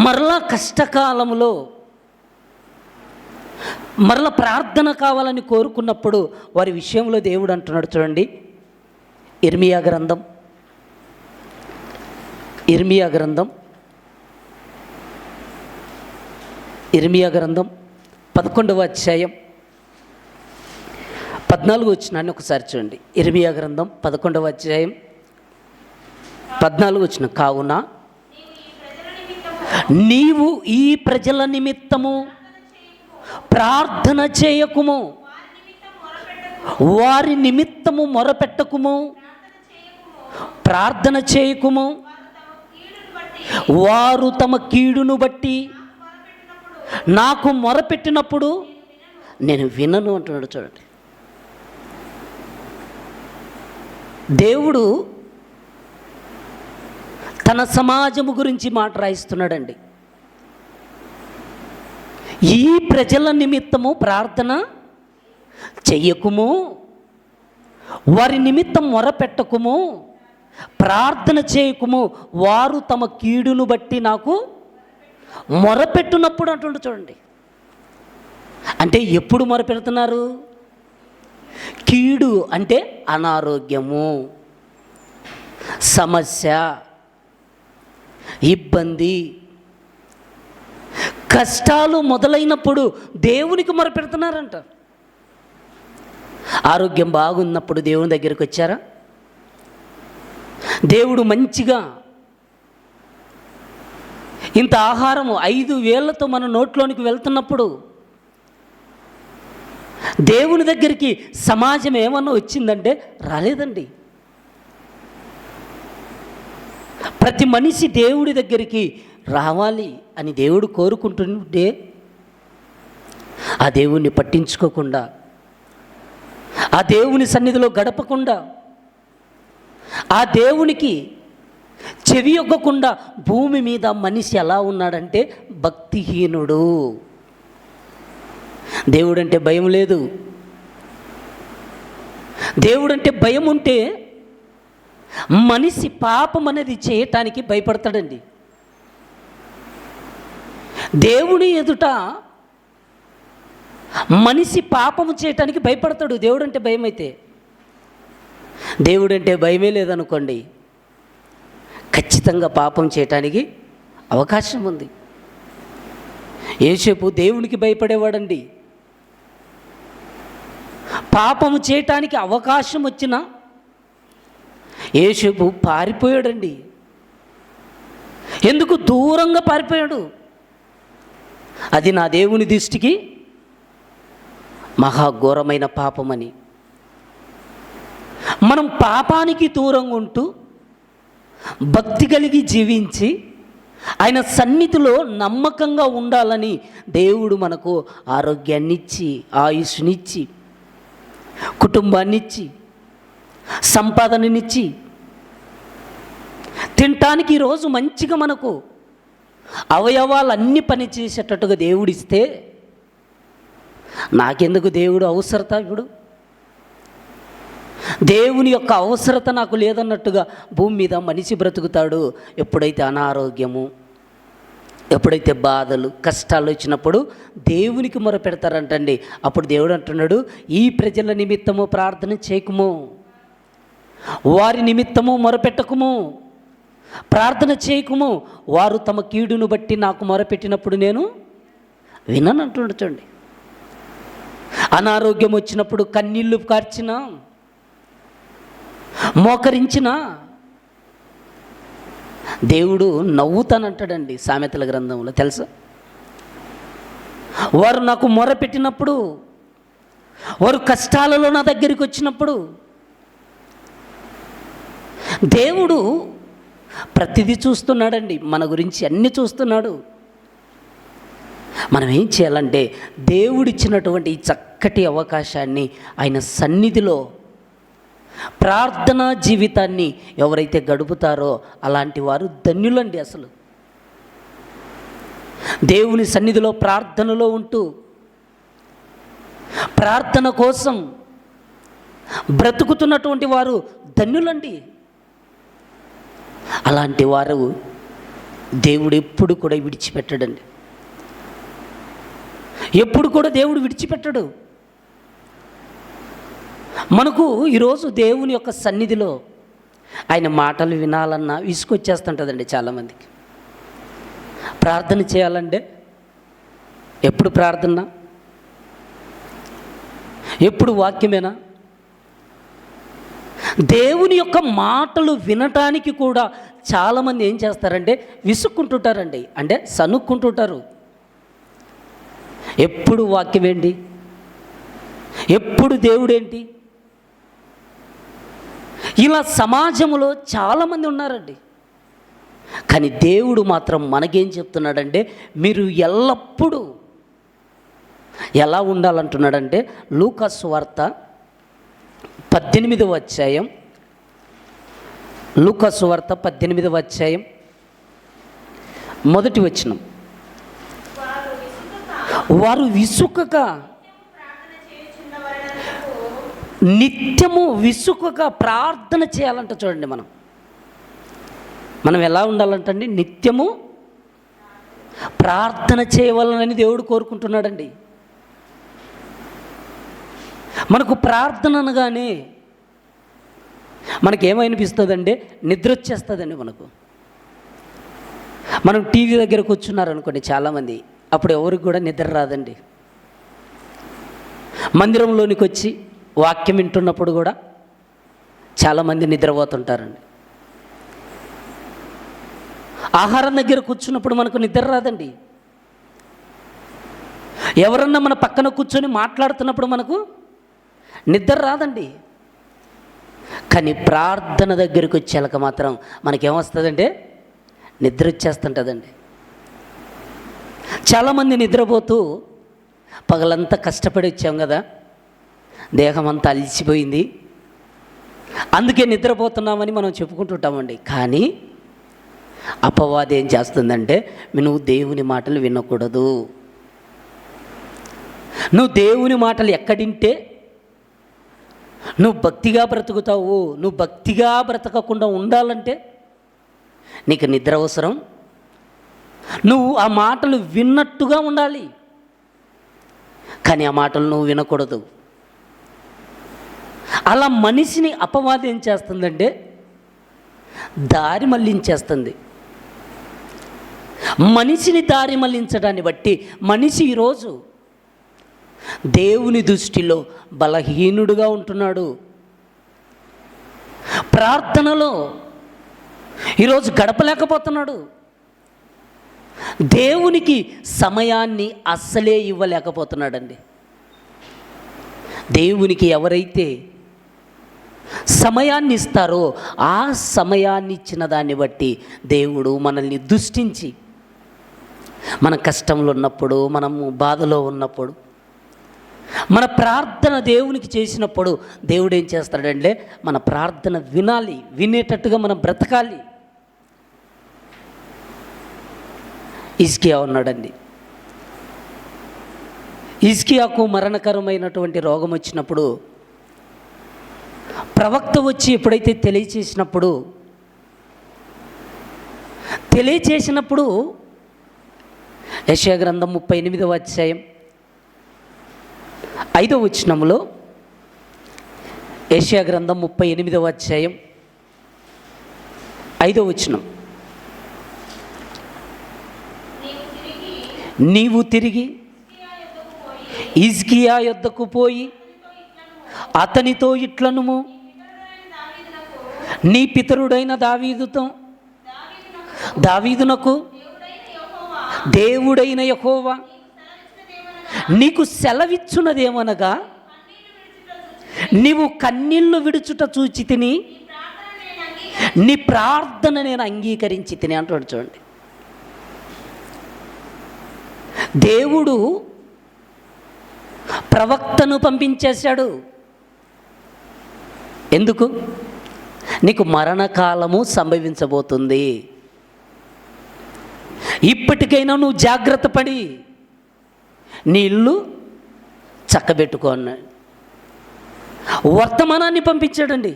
[SPEAKER 4] మరలా కష్టకాలంలో మరలా ప్రార్థన కావాలని కోరుకున్నప్పుడు వారి విషయంలో దేవుడు అంటున్నాడు. చూడండి, ఇర్మియా గ్రంథం 11వ అధ్యాయం 14 వచనాన్ని ఒకసారి చూడండి. ఇర్మియా గ్రంథం 11వ అధ్యాయం 14 వచనం, కావున నీవు ఈ ప్రజల నిమిత్తము ప్రార్థన చేయకుము, వారి నిమిత్తము మొరపెట్టకుము, ప్రార్థన చేయకుము, వారు తమ కీడును బట్టి నాకు మొరపెట్టినప్పుడు నేను వినను అంటున్నాడు. చూడండి, దేవుడు తన సమాజము గురించి మాట రాయిస్తున్నాడండి. ఈ ప్రజల నిమిత్తము ప్రార్థన చెయ్యకుము, వారి నిమిత్తం మొరపెట్టకుము, ప్రార్థన చేయకుము, వారు తమ కీడును బట్టి నాకు మొరపెట్టునప్పుడు అంటుండు. చూడండి, అంటే ఎప్పుడు మొరపెడుతున్నారు? కీడు అంటే అనారోగ్యము, సమస్య, ఇబ్బంది, కష్టాలు మొదలైనప్పుడు దేవునికి మొరపెడుతున్నారంట. ఆరోగ్యం బాగున్నప్పుడు దేవుని దగ్గరికి వచ్చారా? దేవుడు మంచిగా ఇంత ఆహారము 5 వేళ్లతో మన నోట్లోనికి వెళ్తున్నప్పుడు దేవుని దగ్గరికి సమాజం ఏమన్నా వచ్చిందంటే రాలేదండి. ప్రతి మనిషి దేవుడి దగ్గరికి రావాలి అని దేవుడు కోరుకుంటుంటే ఆ దేవుణ్ణి పట్టించుకోకుండా, ఆ దేవుని సన్నిధిలో గడపకుండా, ఆ దేవునికి చెవి యొక్కకుండా భూమి మీద మనిషి ఎలా ఉన్నాడంటే భక్తిహీనుడు. దేవుడంటే భయం లేదు. దేవుడంటే భయం ఉంటే మనిషి పాపం అనేది చేయటానికి భయపడతాడండి. దేవుని ఎదుట మనిషి పాపము చేయటానికి భయపడతాడు. దేవుడంటే భయం అయితే, దేవుడంటే భయమే లేదనుకోండి, ఖచ్చితంగా పాపం చేయటానికి అవకాశం ఉంది. యోసేపు దేవునికి భయపడేవాడండి. పాపము చేయటానికి అవకాశం వచ్చినా యోసేపు పారిపోయాడండి. ఎందుకు దూరంగా పారిపోయాడు? అది నా దేవుని దృష్టికి మహాఘోరమైన పాపమని. మనం పాపానికి దూరంగా ఉంటూ భక్తి కలిగి జీవించి ఆయన సన్నిధిలో నమ్మకంగా ఉండాలని దేవుడు మనకు ఆరోగ్యాన్ని ఇచ్చి, ఆయుష్నిచ్చి, కుటుంబాన్నిచ్చి, సంపాదననిచ్చి, తినటానికి ఈరోజు మంచిగా మనకు అవయవాలన్నీ పనిచేసేటట్టుగా దేవుడిస్తే నాకెందుకు దేవుడు అవసరత? ఇప్పుడు దేవుని యొక్క అవసరత నాకు లేదన్నట్టుగా భూమి మీద మనిషి బ్రతుకుతాడు. ఎప్పుడైతే అనారోగ్యము, ఎప్పుడైతే బాధలు, కష్టాలు వచ్చినప్పుడు దేవునికి మొరపెడతారంటండి. అప్పుడు దేవుడు అంటున్నాడు, ఈ ప్రజల నిమిత్తము ప్రార్థన చేయకుము, వారి నిమిత్తము మొరపెట్టకుము, ప్రార్థన చేయకుము, వారు తమ కీడును బట్టి నాకు మొరపెట్టినప్పుడు నేను వినను అంటున్నాడు. చూడండి, అనారోగ్యం వచ్చినప్పుడు కన్నీళ్లు కార్చినా, మోకరించినా దేవుడు నవ్వుతానంటాడండి. సామెతల గ్రంథంలో తెలుసా? వారు నాకు మొరపెట్టినప్పుడు, వారు కష్టాలలో నా దగ్గరికి వచ్చినప్పుడు, దేవుడు ప్రతిదీ చూస్తున్నాడండి. మన గురించి అన్నీ చూస్తున్నాడు. మనం ఏం చేయాలంటే దేవుడిచ్చినటువంటి ఈ చక్కటి అవకాశాన్ని, ఆయన సన్నిధిలో ప్రార్థనా జీవితాన్ని ఎవరైతే గడుపుతారో అలాంటి వారు ధన్యులండి. అసలు దేవుని సన్నిధిలో ప్రార్థనలో ఉంటూ ప్రార్థన కోసం బ్రతుకుతున్నటువంటి వారు ధన్యులండి. అలాంటి వారు దేవుడు ఎప్పుడు కూడా విడిచిపెట్టడండి. ఎప్పుడు కూడా దేవుడు విడిచిపెట్టడు. మనకు ఈరోజు దేవుని యొక్క సన్నిధిలో ఆయన మాటలు వినాలన్నా విసుకొచ్చేస్తుంటుందండి చాలామందికి. ప్రార్థన చేయాలంటే ఎప్పుడు ప్రార్థన, ఎప్పుడు వాక్యమేనా? దేవుని యొక్క మాటలు వినటానికి కూడా చాలామంది ఏం చేస్తారంటే విసుక్కుంటుంటారండి, అంటే సనుక్కుంటుంటారు. ఎప్పుడు వాక్యం ఏంటి, ఎప్పుడు దేవుడేంటి, ఇలా సమాజంలో చాలామంది ఉన్నారండి. కానీ దేవుడు మాత్రం మనకేం చెప్తున్నాడంటే మీరు ఎల్లప్పుడూ ఎలా ఉండాలంటున్నాడంటే లూకా సువార్త 18వ అధ్యాయం, లూకా సువార్త 18వ అధ్యాయం మొదటి వచనం, వారు విసుకక నిత్యము విసుకక ప్రార్థన చేయాలంట. చూడండి, మనం ఎలా ఉండాలంటండి? నిత్యము ప్రార్థన చేయవాలని దేవుడు కోరుకుంటున్నాడండి. మనకు ప్రార్థన అనగానే మనకేమనిపిస్తుందంటే నిద్ర వచ్చేస్తుందండి. మనం టీవీ దగ్గర కూర్చున్నారనుకోండి చాలామంది, అప్పుడు ఎవరికి కూడా నిద్ర రాదండి. మందిరంలోనికి వచ్చి వాక్యం వింటున్నప్పుడు కూడా చాలామంది నిద్రపోతుంటారండి. ఆహారం దగ్గర కూర్చున్నప్పుడు మనకు నిద్ర రాదండి. ఎవరన్నా మన పక్కన కూర్చొని మాట్లాడుతున్నప్పుడు మనకు నిద్ర రాదండి. కానీ ప్రార్థన దగ్గరికి వచ్చేలాక మాత్రం మనకేమొస్తుందంటే నిద్ర వచ్చేస్తుంటుందండి. చాలామంది నిద్రపోతూ పగలంతా కష్టపడి వచ్చాం కదా, దేహం అంతా అలిసిపోయింది, అందుకే నిద్రపోతున్నామని మనం చెప్పుకుంటుంటామండి. కానీ అపవాది ఏం చేస్తుందంటే, నువ్వు దేవుని మాటలు వినకూడదు, నువ్వు దేవుని మాటలు ఎక్కడింటే నువ్వు భక్తిగా బ్రతుకుతావు, నువ్వు భక్తిగా బ్రతకకుండా ఉండాలంటే నీకు నిద్ర అవసరం, నువ్వు ఆ మాటలు విన్నట్టుగా ఉండాలి, కానీ ఆ మాటలు నువ్వు వినకూడదు. అలా మనిషిని అపవాది ఏం చేస్తుందంటే దారి మళ్ళించేస్తుంది. మనిషిని దారి మళ్ళించడాన్ని బట్టి మనిషి ఈరోజు దేవుని దృష్టిలో బలహీనుడుగా ఉంటున్నాడు. ప్రార్థనలో ఈరోజు గడపలేకపోతున్నాడు. దేవునికి సమయాన్ని అస్సలే ఇవ్వలేకపోతున్నాడండి. దేవునికి ఎవరైతే సమయాన్ని ఇస్తారో ఆ సమయాన్ని ఇచ్చిన దాన్ని బట్టి దేవుడు మనల్ని దృష్టించి మన కష్టంలో ఉన్నప్పుడు, మనము బాధలో ఉన్నప్పుడు, మన ప్రార్థన దేవునికి చేసినప్పుడు దేవుడు ఏం చేస్తాడంటే మన ప్రార్థన వినాలి, వినేటట్టుగా మనం బ్రతకాలి. హిజ్కియా ఉన్నాడండి. హిజ్కియాకు మరణకరమైనటువంటి రోగం వచ్చినప్పుడు ప్రవక్త వచ్చి ఎప్పుడైతే తెలియచేసినప్పుడు యెషయా గ్రంథం 38వ అధ్యాయం 5వ వచనంలో, యెషయా గ్రంథం 38వ అధ్యాయం 5వ వచనం, నీవు తిరిగి హిజ్కియా యొద్దకు పోయి అతనితో ఇట్లనుము, నీ పితరుడైన దావీదునకు దేవుడైన యెహోవా నీకు సెలవిచ్చున్నదేమనగా, నీవు కన్నీళ్లు విడుచుట చూచి తిని నీ ప్రార్థన నేను అంగీకరించి తిని అంటాడు. చూడండి, దేవుడు ప్రవక్తను పంపించేశాడు. ఎందుకు? నీకు మరణకాలము సంభవించబోతుంది, ఇప్పటికైనా నువ్వు జాగ్రత్త పడి నీ ఇల్లు చక్కబెట్టుకో అన్నాడు. వర్తమానాన్ని పంపించాడండి,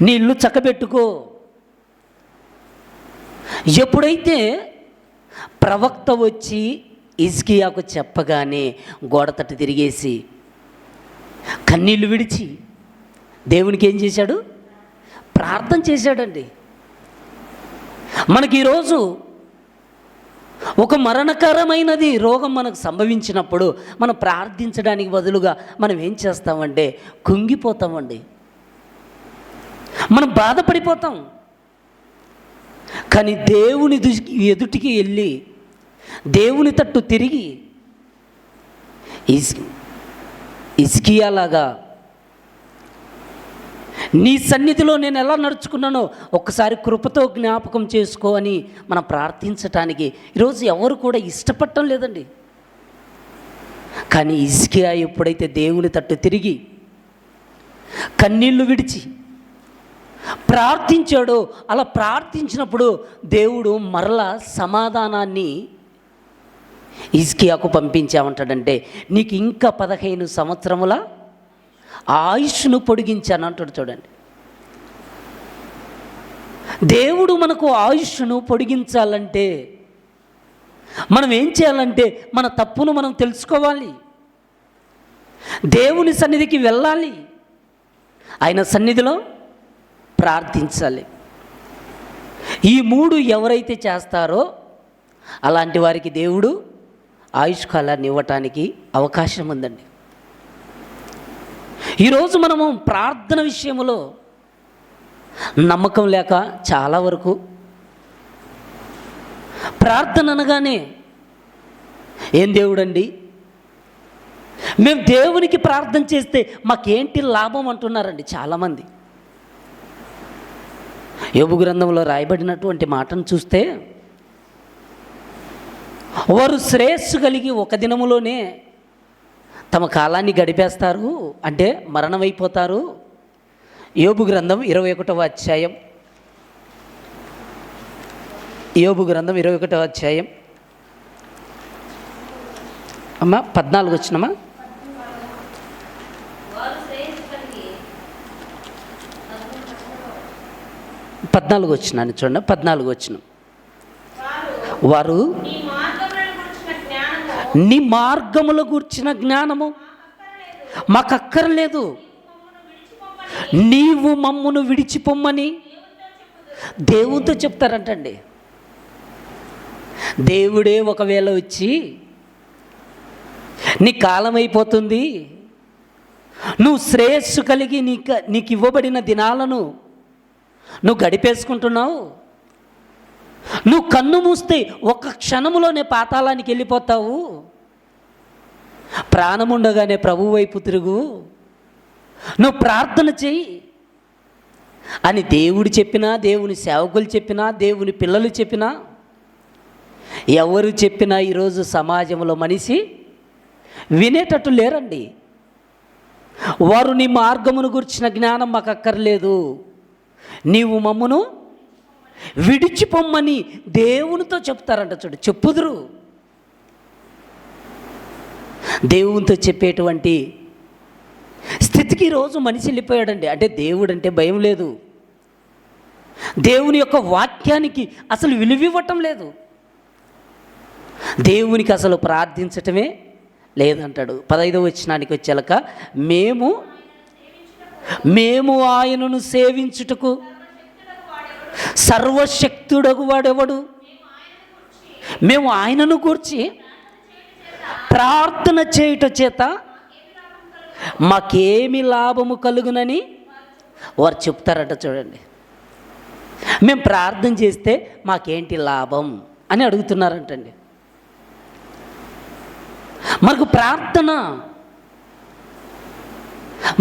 [SPEAKER 4] నీ ఇల్లు చక్కబెట్టుకో. ఎప్పుడైతే ప్రవక్త వచ్చి హిజ్కియాకు చెప్పగానే గోడ తట్టు తిరిగేసి కన్నీళ్ళు విడిచి దేవునికి ఏం చేశాడు? ప్రార్థన చేశాడండి. మనకి ఈరోజు ఒక మరణకరమైనది రోగం మనకు సంభవించినప్పుడు మనం ప్రార్థించడానికి బదులుగా మనం ఏం చేస్తామంటే కుంగిపోతామండి, మనం బాధపడిపోతాం. కానీ దేవుని ఎదుటికి వెళ్ళి దేవుని తట్టు తిరిగి హిజ్కియాలాగా నీ సన్నిధిలో నేను ఎలా నడుచుకున్నానో ఒక్కసారి కృపతో జ్ఞాపకం చేసుకో అని మనం ప్రార్థించటానికి ఈరోజు ఎవరు కూడా ఇష్టపడటం లేదండి. కానీ హిజ్కియా ఎప్పుడైతే దేవుని తట్టు తిరిగి కన్నీళ్లు విడిచి ప్రార్థించాడో అలా ప్రార్థించినప్పుడు దేవుడు మరలా సమాధానాన్ని హిజ్కియాకు పంపించామంటాడంటే, నీకు ఇంకా 15 సంవత్సరముల ఆయుష్ను పొడిగించాను అంటాడు. చూడండి, దేవుడు మనకు ఆయుష్ను పొడిగించాలంటే మనం ఏం చేయాలంటే మన తప్పును మనం తెలుసుకోవాలి, దేవుని సన్నిధికి వెళ్ళాలి, ఆయన సన్నిధిలో ప్రార్థించాలి. ఈ 3 ఎవరైతే చేస్తారో అలాంటి వారికి దేవుడు ఆయుష్కాలాన్ని ఇవ్వటానికి అవకాశం ఉందండి. ఈరోజు మనము ప్రార్థన విషయంలో నమ్మకం లేక చాలా వరకు ప్రార్థన అనగానే ఏం దేవుడండి, మేము దేవునికి ప్రార్థన చేస్తే మాకేంటి లాభం అంటున్నారండి చాలామంది. యోబు గ్రంథంలో రాయబడినటువంటి మాటను చూస్తే, వారు శ్రేయస్సు కలిగి ఒక దినములోనే తమ కాలాన్ని గడిపేస్తారు, అంటే మరణమైపోతారు. యోబు గ్రంథం 21వ అధ్యాయం, యోబు గ్రంథం 21వ అధ్యాయం అమ్మా 14 వచ్చినమ్మా. 14 వచ్చినాను చూడండి. 14 వచ్చిన వారు నీ మార్గముల గూర్చిన జ్ఞానము మాకు అక్కర్లేదు, నీవు మమ్మును విడిచిపోమ్మని దేవునితో చెప్తారంటండి. దేవుడే ఒకవేళ వచ్చి నీ కాలం అయిపోతుంది, నువ్వు శ్రేయస్సు కలిగి నీకు ఇవ్వబడిన దినాలను నువ్వు గడిపేసుకుంటున్నావు, నువ్వు కన్ను మూస్తే ఒక్క క్షణములోనే పాతాళానికి వెళ్ళిపోతావు, ప్రాణముండగానే ప్రభువు వైపు తిరుగు, నువ్వు ప్రార్థన చెయ్యి అని దేవుడు చెప్పినా, దేవుని సేవకులు చెప్పినా, దేవుని పిల్లలు చెప్పినా, ఎవరు చెప్పినా ఈరోజు సమాజంలో మనిషి వినేటట్టు లేరండి. వారు నీ మార్గమును గురించిన జ్ఞానం మాకు అక్కర్లేదు, నీవు మమ్మును విడిచిపోమ్మని దేవునితో చెప్తారంట. చూడు, చెప్పుదురు. దేవునితో చెప్పేటువంటి స్థితికి ఈరోజు మనిషి వెళ్ళిపోయాడండి. అంటే దేవుడు అంటే భయం లేదు, దేవుని యొక్క వాక్యానికి అసలు విలువివ్వటం లేదు, దేవునికి అసలు ప్రార్థించటమే లేదంటాడు. 15వ వచనానికి వచ్చాక, మేము ఆయనను సేవించుటకు సర్వశక్తుడగు వాడెవడు, మేము ఆయనను గూర్చి ప్రార్థన చేయుట చేత మాకేమి లాభము కలుగునని వారు చెప్తారట. చూడండి, మేము ప్రార్థన చేస్తే మాకేంటి లాభం అని అడుగుతున్నారంటండి. మనకు ప్రార్థన,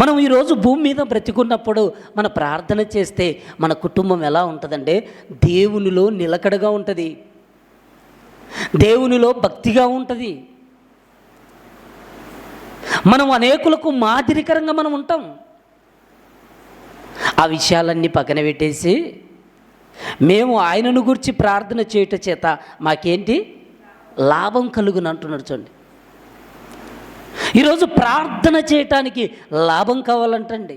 [SPEAKER 4] మనం ఈరోజు భూమి మీద బ్రతికున్నప్పుడు మన ప్రార్థన చేస్తే మన కుటుంబం ఎలా ఉంటుందంటే దేవునిలో నిలకడగా ఉంటుంది, దేవునిలో భక్తిగా ఉంటుంది, మనం అనేకులకు మాదిరికరంగా మనం ఉంటాం. ఆ విషయాలన్నీ పక్కన పెట్టేసి మేము ఆయనను గురించి ప్రార్థన చేయట చేత మాకేంటి లాభం కలుగును అంటున్నాడు. చూడండి, ఈరోజు ప్రార్థన చేయటానికి లాభం కావాలంటండి.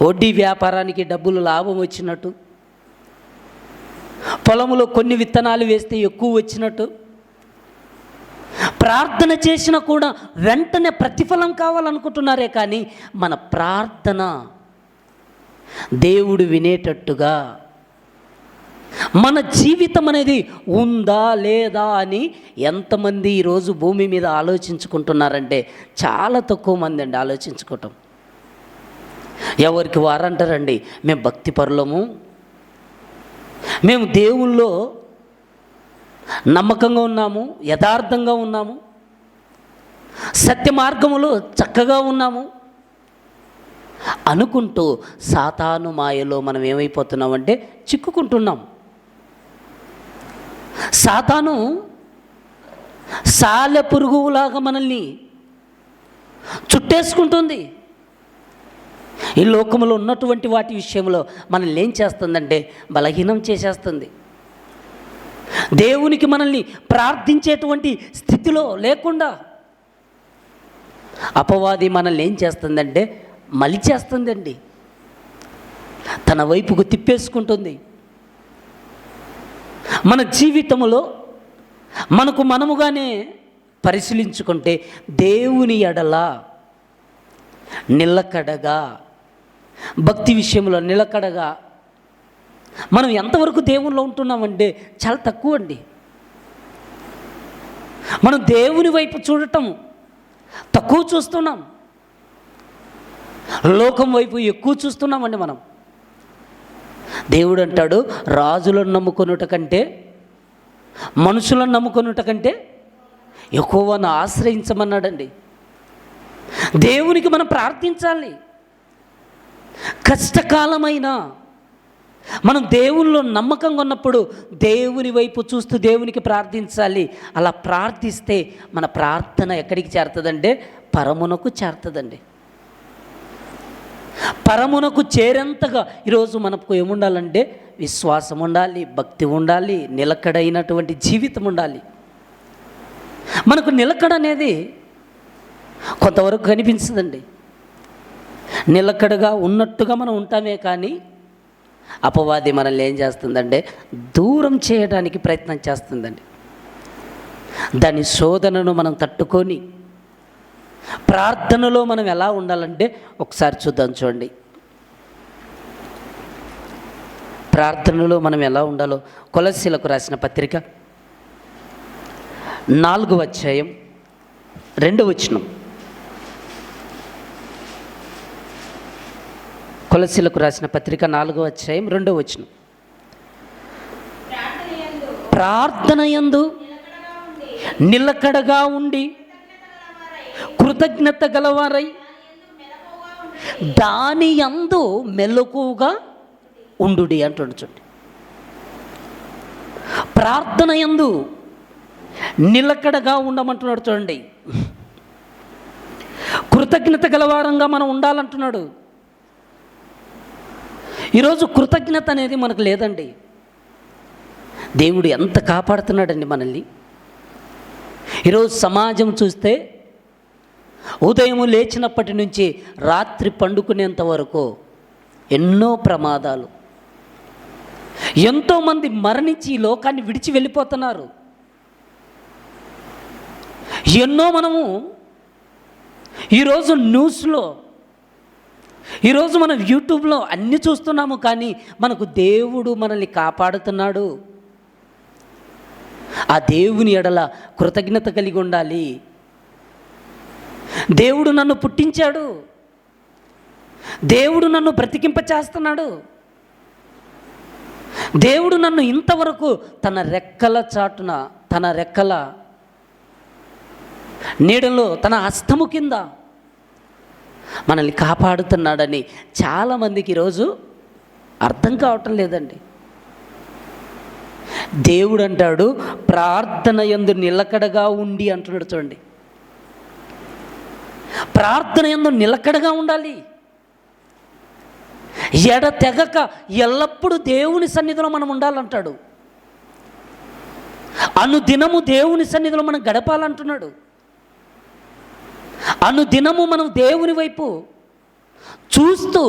[SPEAKER 4] వడ్డీ వ్యాపారానికి డబ్బులు లాభం వచ్చినట్టు, పొలంలో కొన్ని విత్తనాలు వేస్తే ఎక్కువ వచ్చినట్టు, ప్రార్థన చేసినా కూడా వెంటనే ప్రతిఫలం కావాలనుకుంటున్నారే కానీ మన ప్రార్థన దేవుడు వినేటట్టుగా మన జీవితం అనేది ఉందా లేదా అని ఎంతమంది ఈరోజు భూమి మీద ఆలోచించుకుంటున్నారంటే చాలా తక్కువ మంది అండి ఆలోచించుకోవటం. ఎవరికి వారంటారండి, మేము భక్తి పరులము, మేము దేవుల్లో నమ్మకంగా ఉన్నాము, యథార్థంగా ఉన్నాము, సత్య మార్గములో చక్కగా ఉన్నాము అనుకుంటూ సాతాను మాయలో మనం ఏమైపోతున్నామంటే చిక్కుకుంటున్నాం. సాతాను సాలె పురుగులాగా మనల్ని చుట్టేసుకుంటుంది. ఈ లోకంలో ఉన్నటువంటి వాటి విషయంలో మనల్ని ఏం చేస్తుందంటే బలహీనం చేసేస్తుంది. దేవునికి మనల్ని ప్రార్థించేటువంటి స్థితిలో లేకుండా అపవాది మనల్ని ఏం చేస్తుందంటే మలిచేస్తుందండి, తన వైపుకు తిప్పేసుకుంటుంది. మన జీవితంలో మనకు మనముగానే పరిశీలించుకుంటే దేవుని ఎడల నిలకడగా, భక్తి విషయంలో నిలకడగా మనం ఎంతవరకు దేవునిలో ఉంటున్నామంటే చాలా తక్కువ అండి. మనం దేవుని వైపు చూడటం తక్కువ చూస్తున్నాం, లోకం వైపు ఎక్కువ చూస్తున్నామండి మనం. దేవుడు అంటాడు, రాజులను నమ్ముకొనుట కంటే, మనుషులను నమ్ముకొనుట కంటే యెహోవాను ఆశ్రయించమన్నాడండి. దేవునికి మనం ప్రార్థించాలి. కష్టకాలమైన మనం దేవునిలో నమ్మకంగా ఉన్నప్పుడు దేవుని వైపు చూస్తూ దేవునికి ప్రార్థించాలి. అలా ప్రార్థిస్తే మన ప్రార్థన ఎక్కడికి చేరుతుందంటే పరమునకు చేరుతుందండి. పరమునకు చేరేంతగా ఈరోజు మనకు ఏముండాలంటే విశ్వాసం ఉండాలి, భక్తి ఉండాలి, నిలకడైనటువంటి జీవితం ఉండాలి. మనకు నిలకడ అనేది కొంతవరకు కనిపించదండి. నిలకడగా ఉన్నట్టుగా మనం ఉంటామే, కానీ అపవాది మనల్ని ఏం చేస్తుందంటే దూరం చేయడానికి ప్రయత్నం చేస్తుందండి. దాని శోధనను మనం తట్టుకొని ప్రార్థనలో మనం ఎలా ఉండాలంటే ఒకసారి చూద్దాం. చూడండి, ప్రార్థనలో మనం ఎలా ఉండాలో కొలస్సీలకు రాసిన పత్రిక 4వ అధ్యాయం 2వ వచనం. కొలస్సీలకు రాసిన పత్రిక 4వ అధ్యాయం 2వ వచనం. ప్రార్థన యందు నిలకడగా ఉండి కృతజ్ఞత గలవారై దాని యందు మెలకువగా ఉండుడి అంటాడు. చూడండి, ప్రార్థన యందు నిలకడగా ఉండమంటున్నాడు. చూడండి, కృతజ్ఞత గలవారంగా మనం ఉండాలంటున్నాడు. ఈరోజు కృతజ్ఞత అనేది మనకు లేదండి. దేవుడు ఎంత కాపాడుతున్నాడండి మనల్ని. ఈరోజు సమాజం చూస్తే ఉదయం లేచినప్పటి నుంచి రాత్రి పండుకునేంత వరకు ఎన్నో ప్రమాదాలు, ఎంతోమంది మరణించి ఈ లోకాన్ని విడిచి వెళ్ళిపోతున్నారు. ఎన్నో మనము ఈరోజు న్యూస్లో, ఈరోజు మనం యూట్యూబ్లో అన్నీ చూస్తున్నాము, కానీ మనకు దేవుడు మనల్ని కాపాడుతున్నాడు. ఆ దేవుని ఎడల కృతజ్ఞత కలిగి ఉండాలి. దేవుడు నన్ను పుట్టించాడు, దేవుడు నన్ను బ్రతికింపచేస్తున్నాడు, దేవుడు నన్ను ఇంతవరకు తన రెక్కల చాటున, తన రెక్కల నీడలో, తన హస్తము కింద మనల్ని కాపాడుతున్నాడని చాలామందికి ఈరోజు అర్థం కావటం లేదండి. దేవుడు అంటాడు, ప్రార్థన యందు నిలకడగా ఉండి అంటున్నాడు. చూడండి, ప్రార్థన యందు నిలకడగా ఉండాలి. ఎడతెగక ఎల్లప్పుడూ దేవుని సన్నిధిలో మనం ఉండాలంటాడు. అనుదినము దేవుని సన్నిధిలో మనం గడపాలంటున్నాడు. అనుదినము మనం దేవుని వైపు చూస్తూ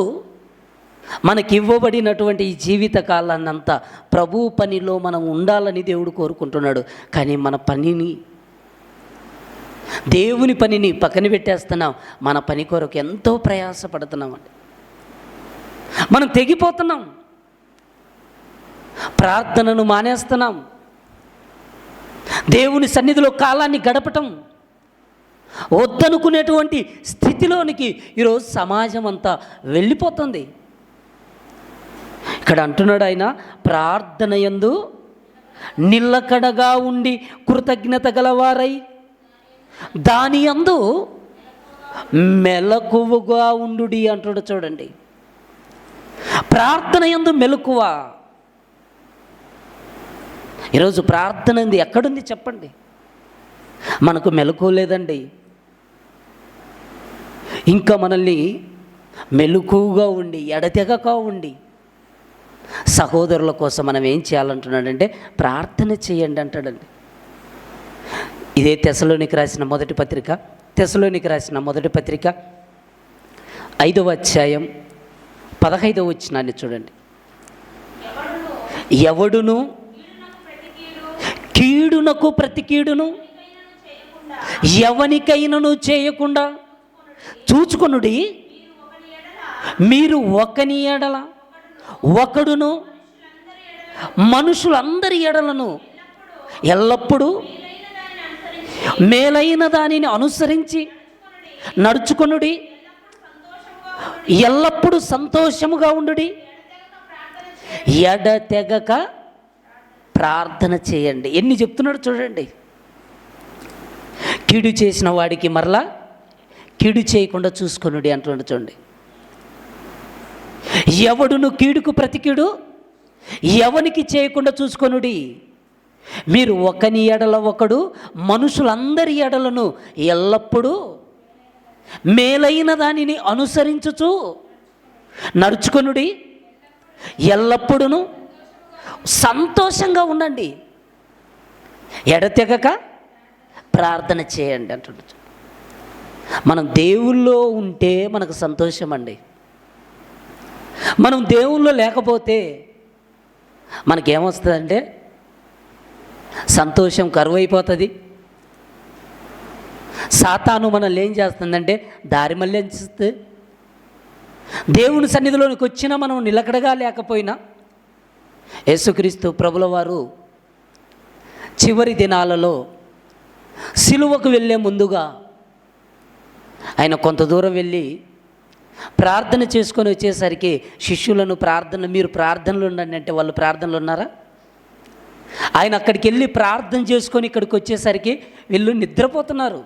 [SPEAKER 4] మనకి ఇవ్వబడినటువంటి ఈ జీవిత కాలాన్నంతా ప్రభు పనిలో మనం ఉండాలని దేవుడు కోరుకుంటున్నాడు. కానీ మన పనిని, దేవుని పనిని పక్కన పెట్టేస్తున్నాం. మన పని కొరకు ఎంతో ప్రయాసపడుతున్నామండి. మనం తెగిపోతున్నాం, ప్రార్థనను మానేస్తున్నాం, దేవుని సన్నిధిలో కాలాన్ని గడపటం వద్దనుకునేటువంటి స్థితిలోనికి ఈరోజు సమాజం అంతా వెళ్ళిపోతుంది. ఇక్కడ అంటున్నాడు ఆయన, ప్రార్థన యందు నిలకడగా ఉండి కృతజ్ఞత గలవారై దాని యందు మెలకువగా ఉండుడి అంటాడు. చూడండి, ప్రార్థన యందు మెలకువ. ఈరోజు ప్రార్థన ఉంది ఎక్కడుంది చెప్పండి? మనకు మెలకువ లేదండి. ఇంకా మనల్ని మెలకువగా ఉండి ఎడతెగక ఉండి సహోదరుల కోసం మనం ఏం చేయాలంటున్నాడంటే ప్రార్థన చేయండి అంటాడండి. ఇదే తెస్సలోనికి రాసిన మొదటి పత్రిక 5వ అధ్యాయం 15వ వచనాన్ని చూడండి. ఎవడును కీడునకు ప్రతి కీడును ఎవనికైనను చేయకుండా చూచుకొనుడి. మీరు ఒకని ఎడల ఒకడును మనుషులందరి ఎడలను ఎల్లప్పుడూ మేలైన దానిని అనుసరించి నడుచుకొనుడి. ఎల్లప్పుడూ సంతోషముగా ఉండుడి. ఎడతెగక ప్రార్థన చేయండి. ఎన్ని చెప్తున్నాడు చూడండి. కీడు చేసిన వాడికి మరలా కీడు చేయకుండా చూసుకొనుడి అంటున్నాడు చూడండి. ఎవడును కీడుకు ప్రతి కీడు ఎవనికి చేయకుండా చూసుకొనుడి. మీరు ఒకని ఎడల ఒకడు మనుషులందరి ఎడలను ఎల్లప్పుడూ మేలైన దానిని అనుసరించుచు నడుచుకొనుడి. ఎల్లప్పుడూ సంతోషంగా ఉండండి. ఎడతెగక ప్రార్థన చేయండి అంటున్నాడు. మనం దేవుల్లో ఉంటే మనకు సంతోషం అండి. మనం దేవుల్లో లేకపోతే మనకేమొస్తుందంటే సంతోషం కరువైపోతుంది. సాతాను మనల్ని ఏం చేస్తుందంటే దారి మళ్ళించుతుంది. దేవుని సన్నిధిలోనికి వచ్చినా మనం నిలకడగా లేకపోయినా యేసుక్రీస్తు ప్రభుల వారు చివరి దినాలలో సిలువకు వెళ్ళే ముందుగా ఆయన కొంత దూరం వెళ్ళి ప్రార్థన చేసుకొని వచ్చేసరికి శిష్యులను మీరు ప్రార్థనలు ఉండండి అంటే వాళ్ళు ప్రార్థనలు ఉన్నారా? ఆయన అక్కడికి వెళ్ళి ప్రార్థన చేసుకొని ఇక్కడికి వచ్చేసరికి వీళ్ళు నిద్రపోతున్నారు.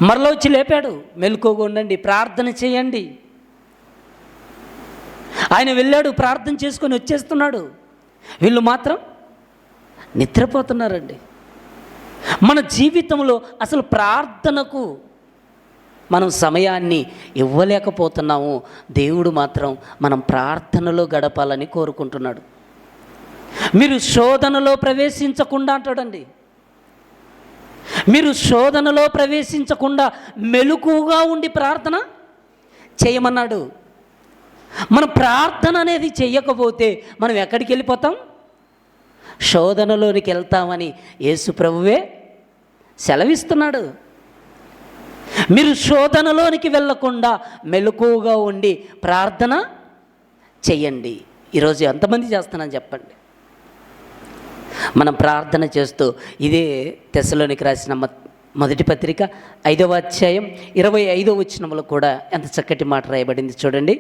[SPEAKER 4] మరలా వచ్చి లేపాడు, మెలకువగా ఉండండి, ప్రార్థన చేయండి. ఆయన వెళ్ళాడు, ప్రార్థన చేసుకొని వచ్చేస్తున్నాడు. వీళ్ళు మాత్రం నిద్రపోతున్నారండి. మన జీవితంలో అసలు ప్రార్థనకు మనం సమయాన్ని ఇవ్వలేకపోతున్నాము. దేవుడు మాత్రం మనం ప్రార్థనలో గడపాలని కోరుకుంటున్నాడు. మీరు శోధనలో ప్రవేశించకుండా అంటాడండి. మీరు శోధనలో ప్రవేశించకుండా మెలకువగా ఉండి ప్రార్థన చేయమన్నాడు. మన ప్రార్థన అనేది చెయ్యకపోతే మనం ఎక్కడికి వెళ్ళిపోతాం? శోధనలోనికి వెళ్తామని యేసు ప్రభువే సెలవిస్తున్నాడు. మీరు శోధనలోనికి వెళ్ళకుండా మెలకువగా ఉండి ప్రార్థన చెయ్యండి. ఈరోజు ఎంతమంది చేస్తున్నాను చెప్పండి. మనం ప్రార్థన చేస్తూ ఇదే తెస్సలోనికి రాసిన మొదటి పత్రిక 5వ అధ్యాయం 25వ వచనంలో కూడా ఎంత చక్కటి మాట రాయబడింది చూడండి.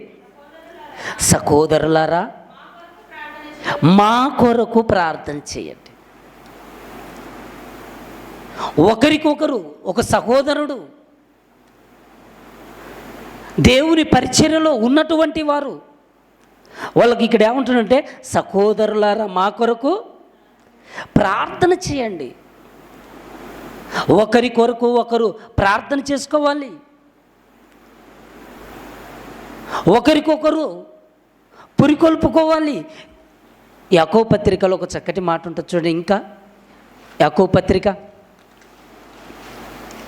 [SPEAKER 4] సహోదరులారా మా కొరకు ప్రార్థన చేయండి. ఒకరికొకరు, ఒక సహోదరుడు దేవుని పరిచర్యలో ఉన్నటువంటి వారు వాళ్ళకి ఇక్కడ ఏమంటుందంటే సహోదరులారా మా కొరకు ప్రార్థన చేయండి. ఒకరి కొరకు ఒకరు ప్రార్థన చేసుకోవాలి. ఒకరికొకరు పురికొల్పుకోవాలి. యాకోబు పత్రికలో ఒక చక్కటి మాట ఉంటుంది చూడండి. ఇంకా యాకోబు పత్రిక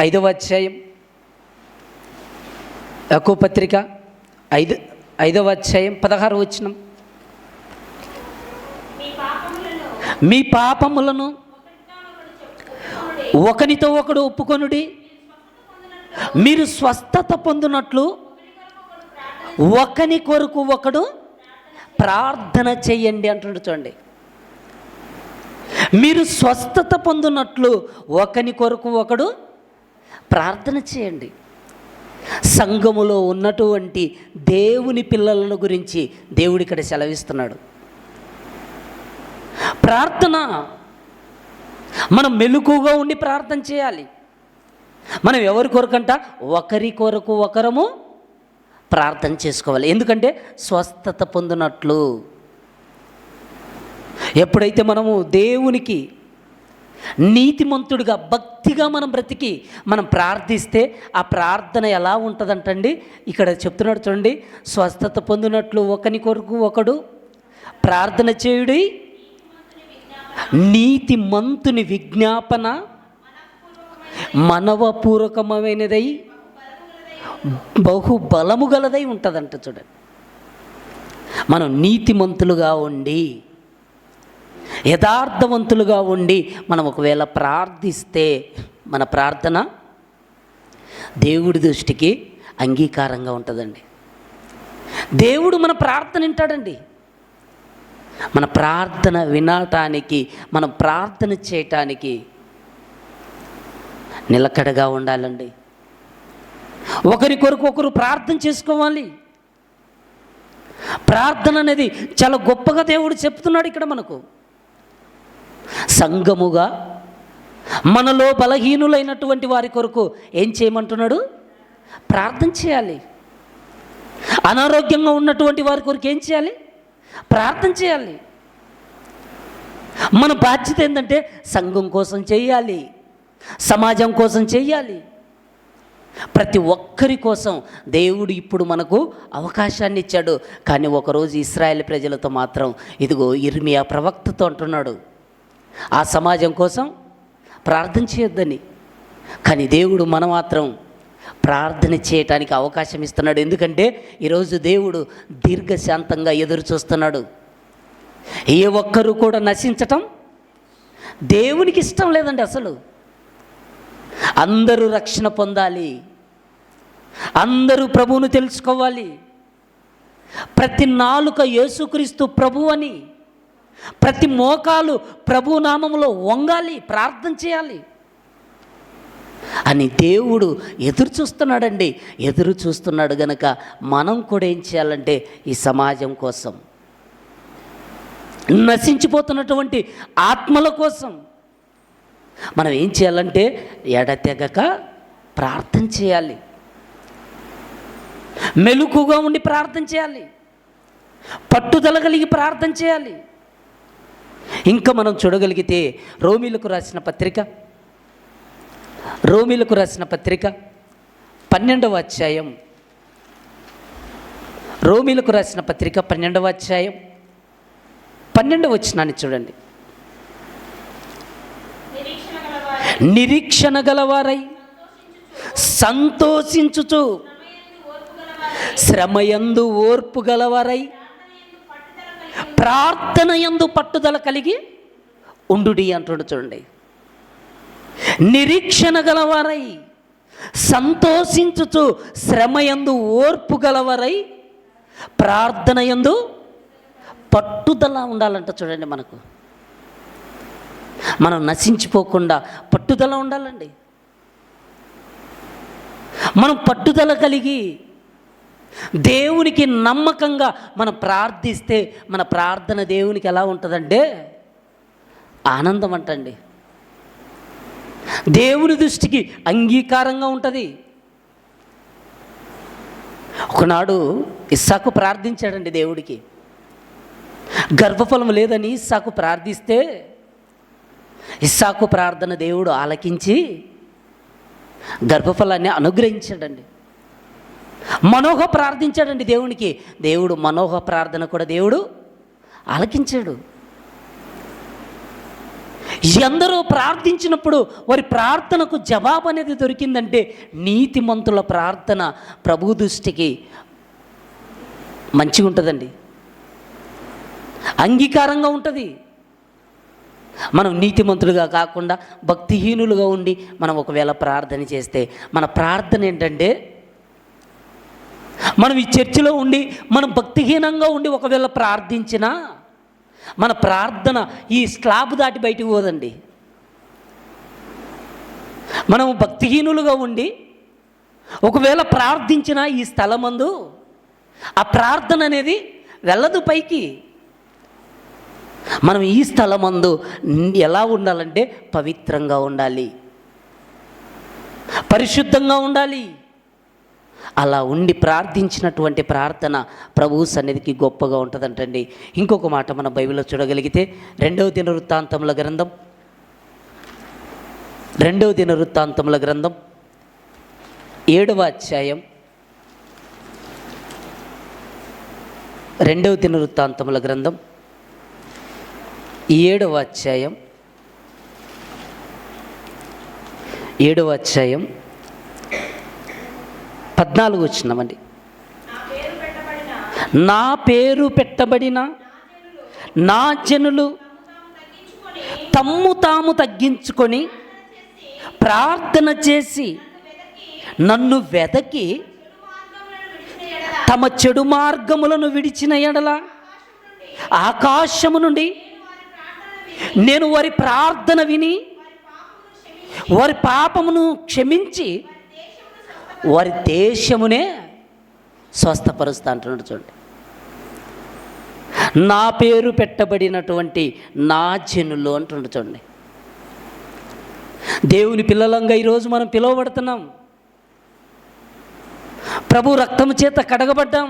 [SPEAKER 4] 5వ అధ్యాయం, యాకోబు పత్రిక 5వ అధ్యాయం 16వ వచనం. మీ పాపములను ఒకనితో ఒకడు ఒప్పుకొనుడి, మీరు స్వస్థత పొందినట్లు ఒకని కొరకు ఒకడు ప్రార్థన చెయ్యండి అంటున్నాడు చూడండి. మీరు స్వస్థత పొందినట్లు ఒకని కొరకు ఒకడు ప్రార్థన చేయండి. సంఘములో ఉన్నటువంటి దేవుని పిల్లలను గురించి దేవుడు ఇక్కడ సెలవిస్తున్నాడు. ప్రార్థన మనం మెలకువగా ఉండి ప్రార్థన చేయాలి. మనం ఎవరి కొరకంట ఒకరి కొరకు ఒకరము ప్రార్థన చేసుకోవాలి. ఎందుకంటే స్వస్థత పొందినట్లు. ఎప్పుడైతే మనము దేవునికి నీతిమంతుడిగా భక్తిగా మనం బ్రతికి మనం ప్రార్థిస్తే ఆ ప్రార్థన ఎలా ఉంటుందంటండి, ఇక్కడ చెప్తున్నాడు చూడండి, స్వస్థత పొందినట్లు ఒకని కొరకు ఒకడు ప్రార్థన చేయుడి, నీతిమంతుని విజ్ఞాపన మనవపూర్వకమైనదై బహు బలము గలదై ఉంటుందంట. చూడండి, మనం నీతిమంతులుగా ఉండి యథార్థవంతులుగా ఉండి మనం ఒకవేళ ప్రార్థిస్తే మన ప్రార్థన దేవుడి దృష్టికి అంగీకారంగా ఉంటుందండి. దేవుడు మన ప్రార్థన వింటాడండి. మన ప్రార్థన వినటానికి, మనం ప్రార్థన చేయటానికి నిలకడగా ఉండాలండి. ఒకరి కొరకు ఒకరు ప్రార్థన చేసుకోవాలి. ప్రార్థన అనేది చాలా గొప్పగా దేవుడు చెప్తున్నాడు ఇక్కడ మనకు. సంఘముగా మనలో బలహీనులైనటువంటి వారి కొరకు ఏం చేయమంటున్నాడు? ప్రార్థన చేయాలి. అనారోగ్యంగా ఉన్నటువంటి వారి కొరకు ఏం చేయాలి? ప్రార్థన చేయాలి. మన బాధ్యత ఏంటంటే సంఘం కోసం చేయాలి, సమాజం కోసం చేయాలి. ప్రతి ఒక్కరి కోసం దేవుడు ఇప్పుడు మనకు అవకాశాన్ని ఇచ్చాడు. కానీ ఒకరోజు ఇశ్రాయేలు ప్రజలతో మాత్రం ఇదిగో ఇర్మియా ప్రవక్తతో అంటున్నాడు, ఆ సమాజం కోసం ప్రార్థన చేయొద్దని. కానీ దేవుడు మనం మాత్రం ప్రార్థన చేయటానికి అవకాశం ఇస్తున్నాడు. ఎందుకంటే ఈరోజు దేవుడు దీర్ఘశాంతంగా ఎదురు చూస్తున్నాడు. ఏ ఒక్కరూ కూడా నశించటం దేవునికి ఇష్టం లేదండి. అసలు అందరూ రక్షణ పొందాలి, అందరూ ప్రభువును తెలుసుకోవాలి. ప్రతి నాలుక యేసుక్రీస్తు ప్రభువు అని, ప్రతి మోకాలు ప్రభు నామములో వంగాలి, ప్రార్థన చేయాలి అని దేవుడు ఎదురు చూస్తున్నాడండి. ఎదురు చూస్తున్నాడు గనక మనం కూడా ఏం చేయాలంటే ఈ సమాజం కోసం, నశించిపోతున్నటువంటి ఆత్మల కోసం మనం ఏం చేయాలంటే ఎడతెగక ప్రార్థన చేయాలి, మెలకుగా ఉండి ప్రార్థన చేయాలి, పట్టుదల కలిగి ప్రార్థన చేయాలి. ఇంకా మనం చూడగలిగితే రోమీలకు రాసిన పత్రిక 12వ అధ్యాయం, రోమీలకు రాసిన పత్రిక 12వ అధ్యాయం 12వ వచనాన్ని చూడండి. నిరీక్షణ గలవారై సంతోషించుచు, శ్రమయందు ఓర్పు గలవారై, ప్రార్థన యందు పట్టుదల కలిగి ఉండుడి అంటుండ. చూడండి, నిరీక్షణ గలవారై సంతోషించుచు, శ్రమయందు ఓర్పు గలవారై, ప్రార్థన యందు పట్టుదల ఉండాలంట. చూడండి, మనం నశించిపోకుండా పట్టుదల ఉండాలండి. మనం పట్టుదల కలిగి దేవునికి నమ్మకంగా మనం ప్రార్థిస్తే మన ప్రార్థన దేవునికి ఎలా ఉంటుందంటే ఆనందం అంటండి. దేవుని దృష్టికి అంగీకారంగా ఉంటుంది. ఒకనాడు ఇస్సాకు ప్రార్థించాడండి దేవుడికి. గర్భఫలం లేదని ఇస్సాకు ప్రార్థిస్తే ఇస్సాకు ప్రార్థన దేవుడు ఆలకించి గర్భఫలాన్ని అనుగ్రహించాడండి. మనోహ ప్రార్థించాడండి దేవునికి. దేవుడు మనోహ ప్రార్థన కూడా దేవుడు ఆలకించాడు. ఎందరో ప్రార్థించినప్పుడు వారి ప్రార్థనకు జవాబు అనేది దొరికిందంటే నీతిమంతుల ప్రార్థన ప్రభు దృష్టికి మంచిగా ఉంటుందండి, అంగీకారంగా ఉంటుంది. మనం నీతిమంతులుగా కాకుండా భక్తిహీనులుగా ఉండి మనం ఒకవేళ ప్రార్థన చేస్తే మన ప్రార్థన ఏంటంటే, మనం ఈ చర్చిలో ఉండి మనం భక్తిహీనంగా ఉండి ఒకవేళ ప్రార్థించినా మన ప్రార్థన ఈ స్లాబ్ దాటి బయటికి పోదండి. మనం భక్తిహీనులుగా ఉండి ఒకవేళ ప్రార్థించినా ఈ స్థలమందు ఆ ప్రార్థన అనేది వెళ్ళదు పైకి. మనం ఈ స్థలమందు ఎలా ఉండాలంటే పవిత్రంగా ఉండాలి, పరిశుద్ధంగా ఉండాలి. అలా ఉండి ప్రార్థించినటువంటి ప్రార్థన ప్రభు సన్నిధికి గొప్పగా ఉంటుందంటండి. ఇంకొక మాట మన బైబిల్లో చూడగలిగితే 2వ దినవృత్తాంతముల గ్రంథం రెండవ దినవృత్తాంతముల గ్రంథం 7వ అధ్యాయం. రెండవ దినవృత్తాంతముల గ్రంథం 7వ అధ్యాయం 14 వచ్చినామండి. నా పేరు పెట్టబడిన నా జనులు తమ్ము తాము తగ్గించుకొని ప్రార్థన చేసి నన్ను వెదకి తమ చెడు మార్గములను విడిచిన ఎడల ఆకాశము నుండి నేను వారి ప్రార్థన విని వారి పాపమును క్షమించి వారి దేశమునే స్వస్థపరుస్తా అంటున్నాడు. చూడండి, నా పేరు పెట్టబడినటువంటి నా జనులు అంటున్నాడు. చూడండి, దేవుని పిల్లలంగా ఈరోజు మనం పిలువబడుతున్నాం. ప్రభు రక్తము చేత కడగబడ్డాం.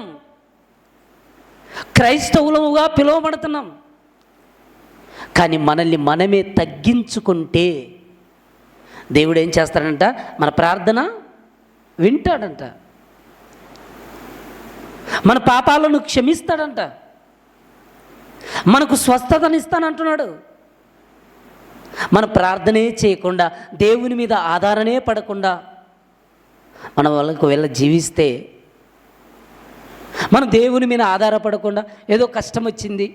[SPEAKER 4] క్రైస్తవులముగా పిలువబడుతున్నాం. కానీ మనల్ని మనమే తగ్గించుకుంటే దేవుడు ఏం చేస్తాడంట? మన ప్రార్థన వింటాడంట. మన పాపాలను క్షమిస్తాడంట. మనకు స్వస్థతనిస్తానంటున్నాడు. మన ప్రార్థనే చేయకుండా, దేవుని మీద ఆధారనే పడకుండా మనం వాళ్ళకు జీవిస్తే, మనం దేవుని మీద ఆధారపడకుండా ఏదో కష్టం వచ్చింది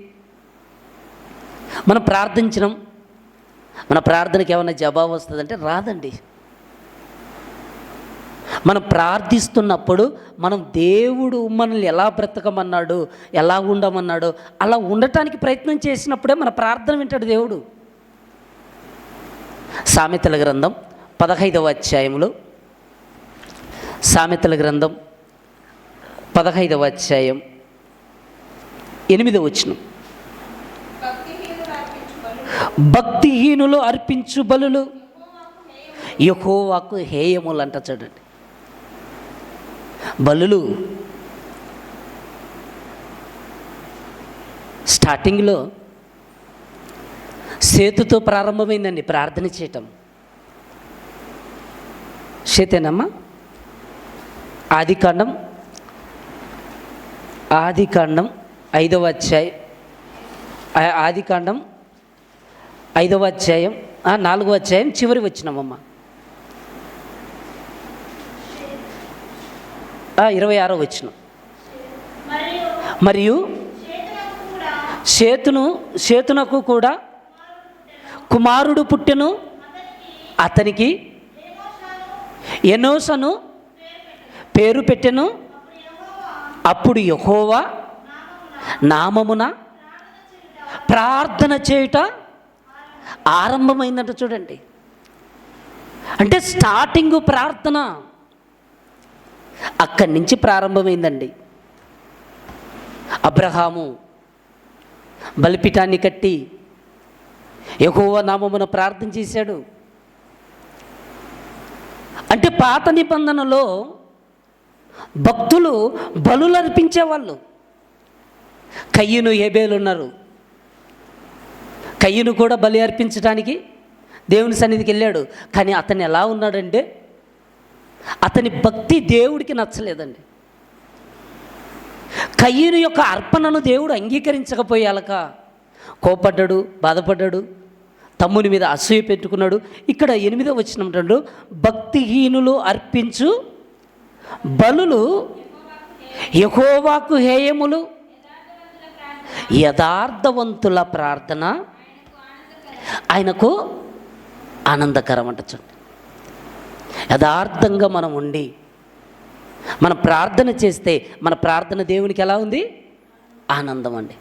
[SPEAKER 4] మనం ప్రార్థించినాం, మన ప్రార్థనకి ఏమైనా జవాబు వస్తుందంటే రాదండి. మనం ప్రార్థిస్తున్నప్పుడు మనం దేవుడు మనల్ని ఎలా బ్రతకమన్నాడు, ఎలా ఉండమన్నాడు, అలా ఉండటానికి ప్రయత్నం చేసినప్పుడే మన ప్రార్థన వింటాడు దేవుడు. సామెతల గ్రంథం 15వ అధ్యాయంలో, సామెతల గ్రంథం 15వ అధ్యాయం 8వ వచనం, భక్తిహీనులు అర్పించు బలులు యెహోవాకు హేయములు అంట. చూడండి, బలులు స్టార్టింగ్లో సేతుతో ప్రారంభమైందండి ప్రార్థన చేయటం. సేతేనమ్మా? ఆదికాండం 5వ అధ్యాయం, ఆదికాండం 5వ అధ్యాయం 4వ అధ్యాయం చివరి వచ్చినామమ్మా. 26వ వచనం. మరియు సేతునకు కూడా కుమారుడు పుట్టెను, అతనికి ఎనోషను పేరు పెట్టెను. అప్పుడు యెహోవా నామమున ప్రార్థన చేయుట ఆరంభమైందంట. చూడండి, అంటే స్టార్టింగ్ ప్రార్థన అక్కడి నుంచి ప్రారంభమైందండి. అబ్రహాము బలిపీఠాన్ని కట్టి యెహోవా నామమున ప్రార్థన చేశాడు. అంటే పాత నిబంధనలో భక్తులు బలులు అర్పించేవాళ్ళు. కయ్యను హేబేలు ఉన్నారు. కయ్యను కూడా బలి అర్పించడానికి దేవుని సన్నిధికి వెళ్ళాడు. కానీ అతను ఎలా ఉన్నాడంటే, అతని భక్తి దేవుడికి నచ్చలేదండి. కయ్యను యొక్క అర్పణను దేవుడు అంగీకరించకపోయాలక కోపడ్డాడు, బాధపడ్డాడు, తమ్ముని మీద అసూయ పెట్టుకున్నాడు. ఇక్కడ 8వ వచనం అంటాడు, భక్తిహీనులు అర్పించు బలులు యెహోవాకు హేయములు, యథార్థవంతుల ప్రార్థన ఆయనకు ఆనందకరం అంట. చూడండి, యథార్థంగా మనం ఉండి మనం ప్రార్థన చేస్తే మన ప్రార్థన దేవునికి ఎలా ఉంది? ఆనందం అండి.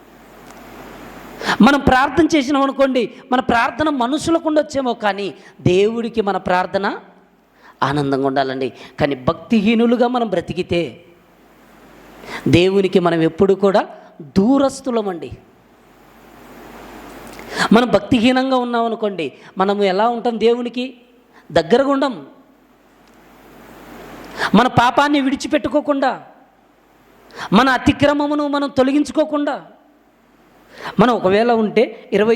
[SPEAKER 4] మనం ప్రార్థన చేసినాం అనుకోండి, మన ప్రార్థన మనుషులకు ఉండొచ్చేమో, కానీ దేవుడికి మన ప్రార్థన ఆనందంగా ఉండాలండి. కానీ భక్తిహీనులుగా మనం బ్రతికితే దేవునికి మనం ఎప్పుడు కూడా దూరస్తులమండి. మనం భక్తిహీనంగా ఉన్నాం అనుకోండి, మనము ఎలా ఉంటాం? దేవునికి దగ్గరగా ఉండం. మన పాపాన్ని విడిచిపెట్టుకోకుండా, మన అతిక్రమమును మనం తొలగించుకోకుండా, మనం ఒకవేళ ఉంటే 20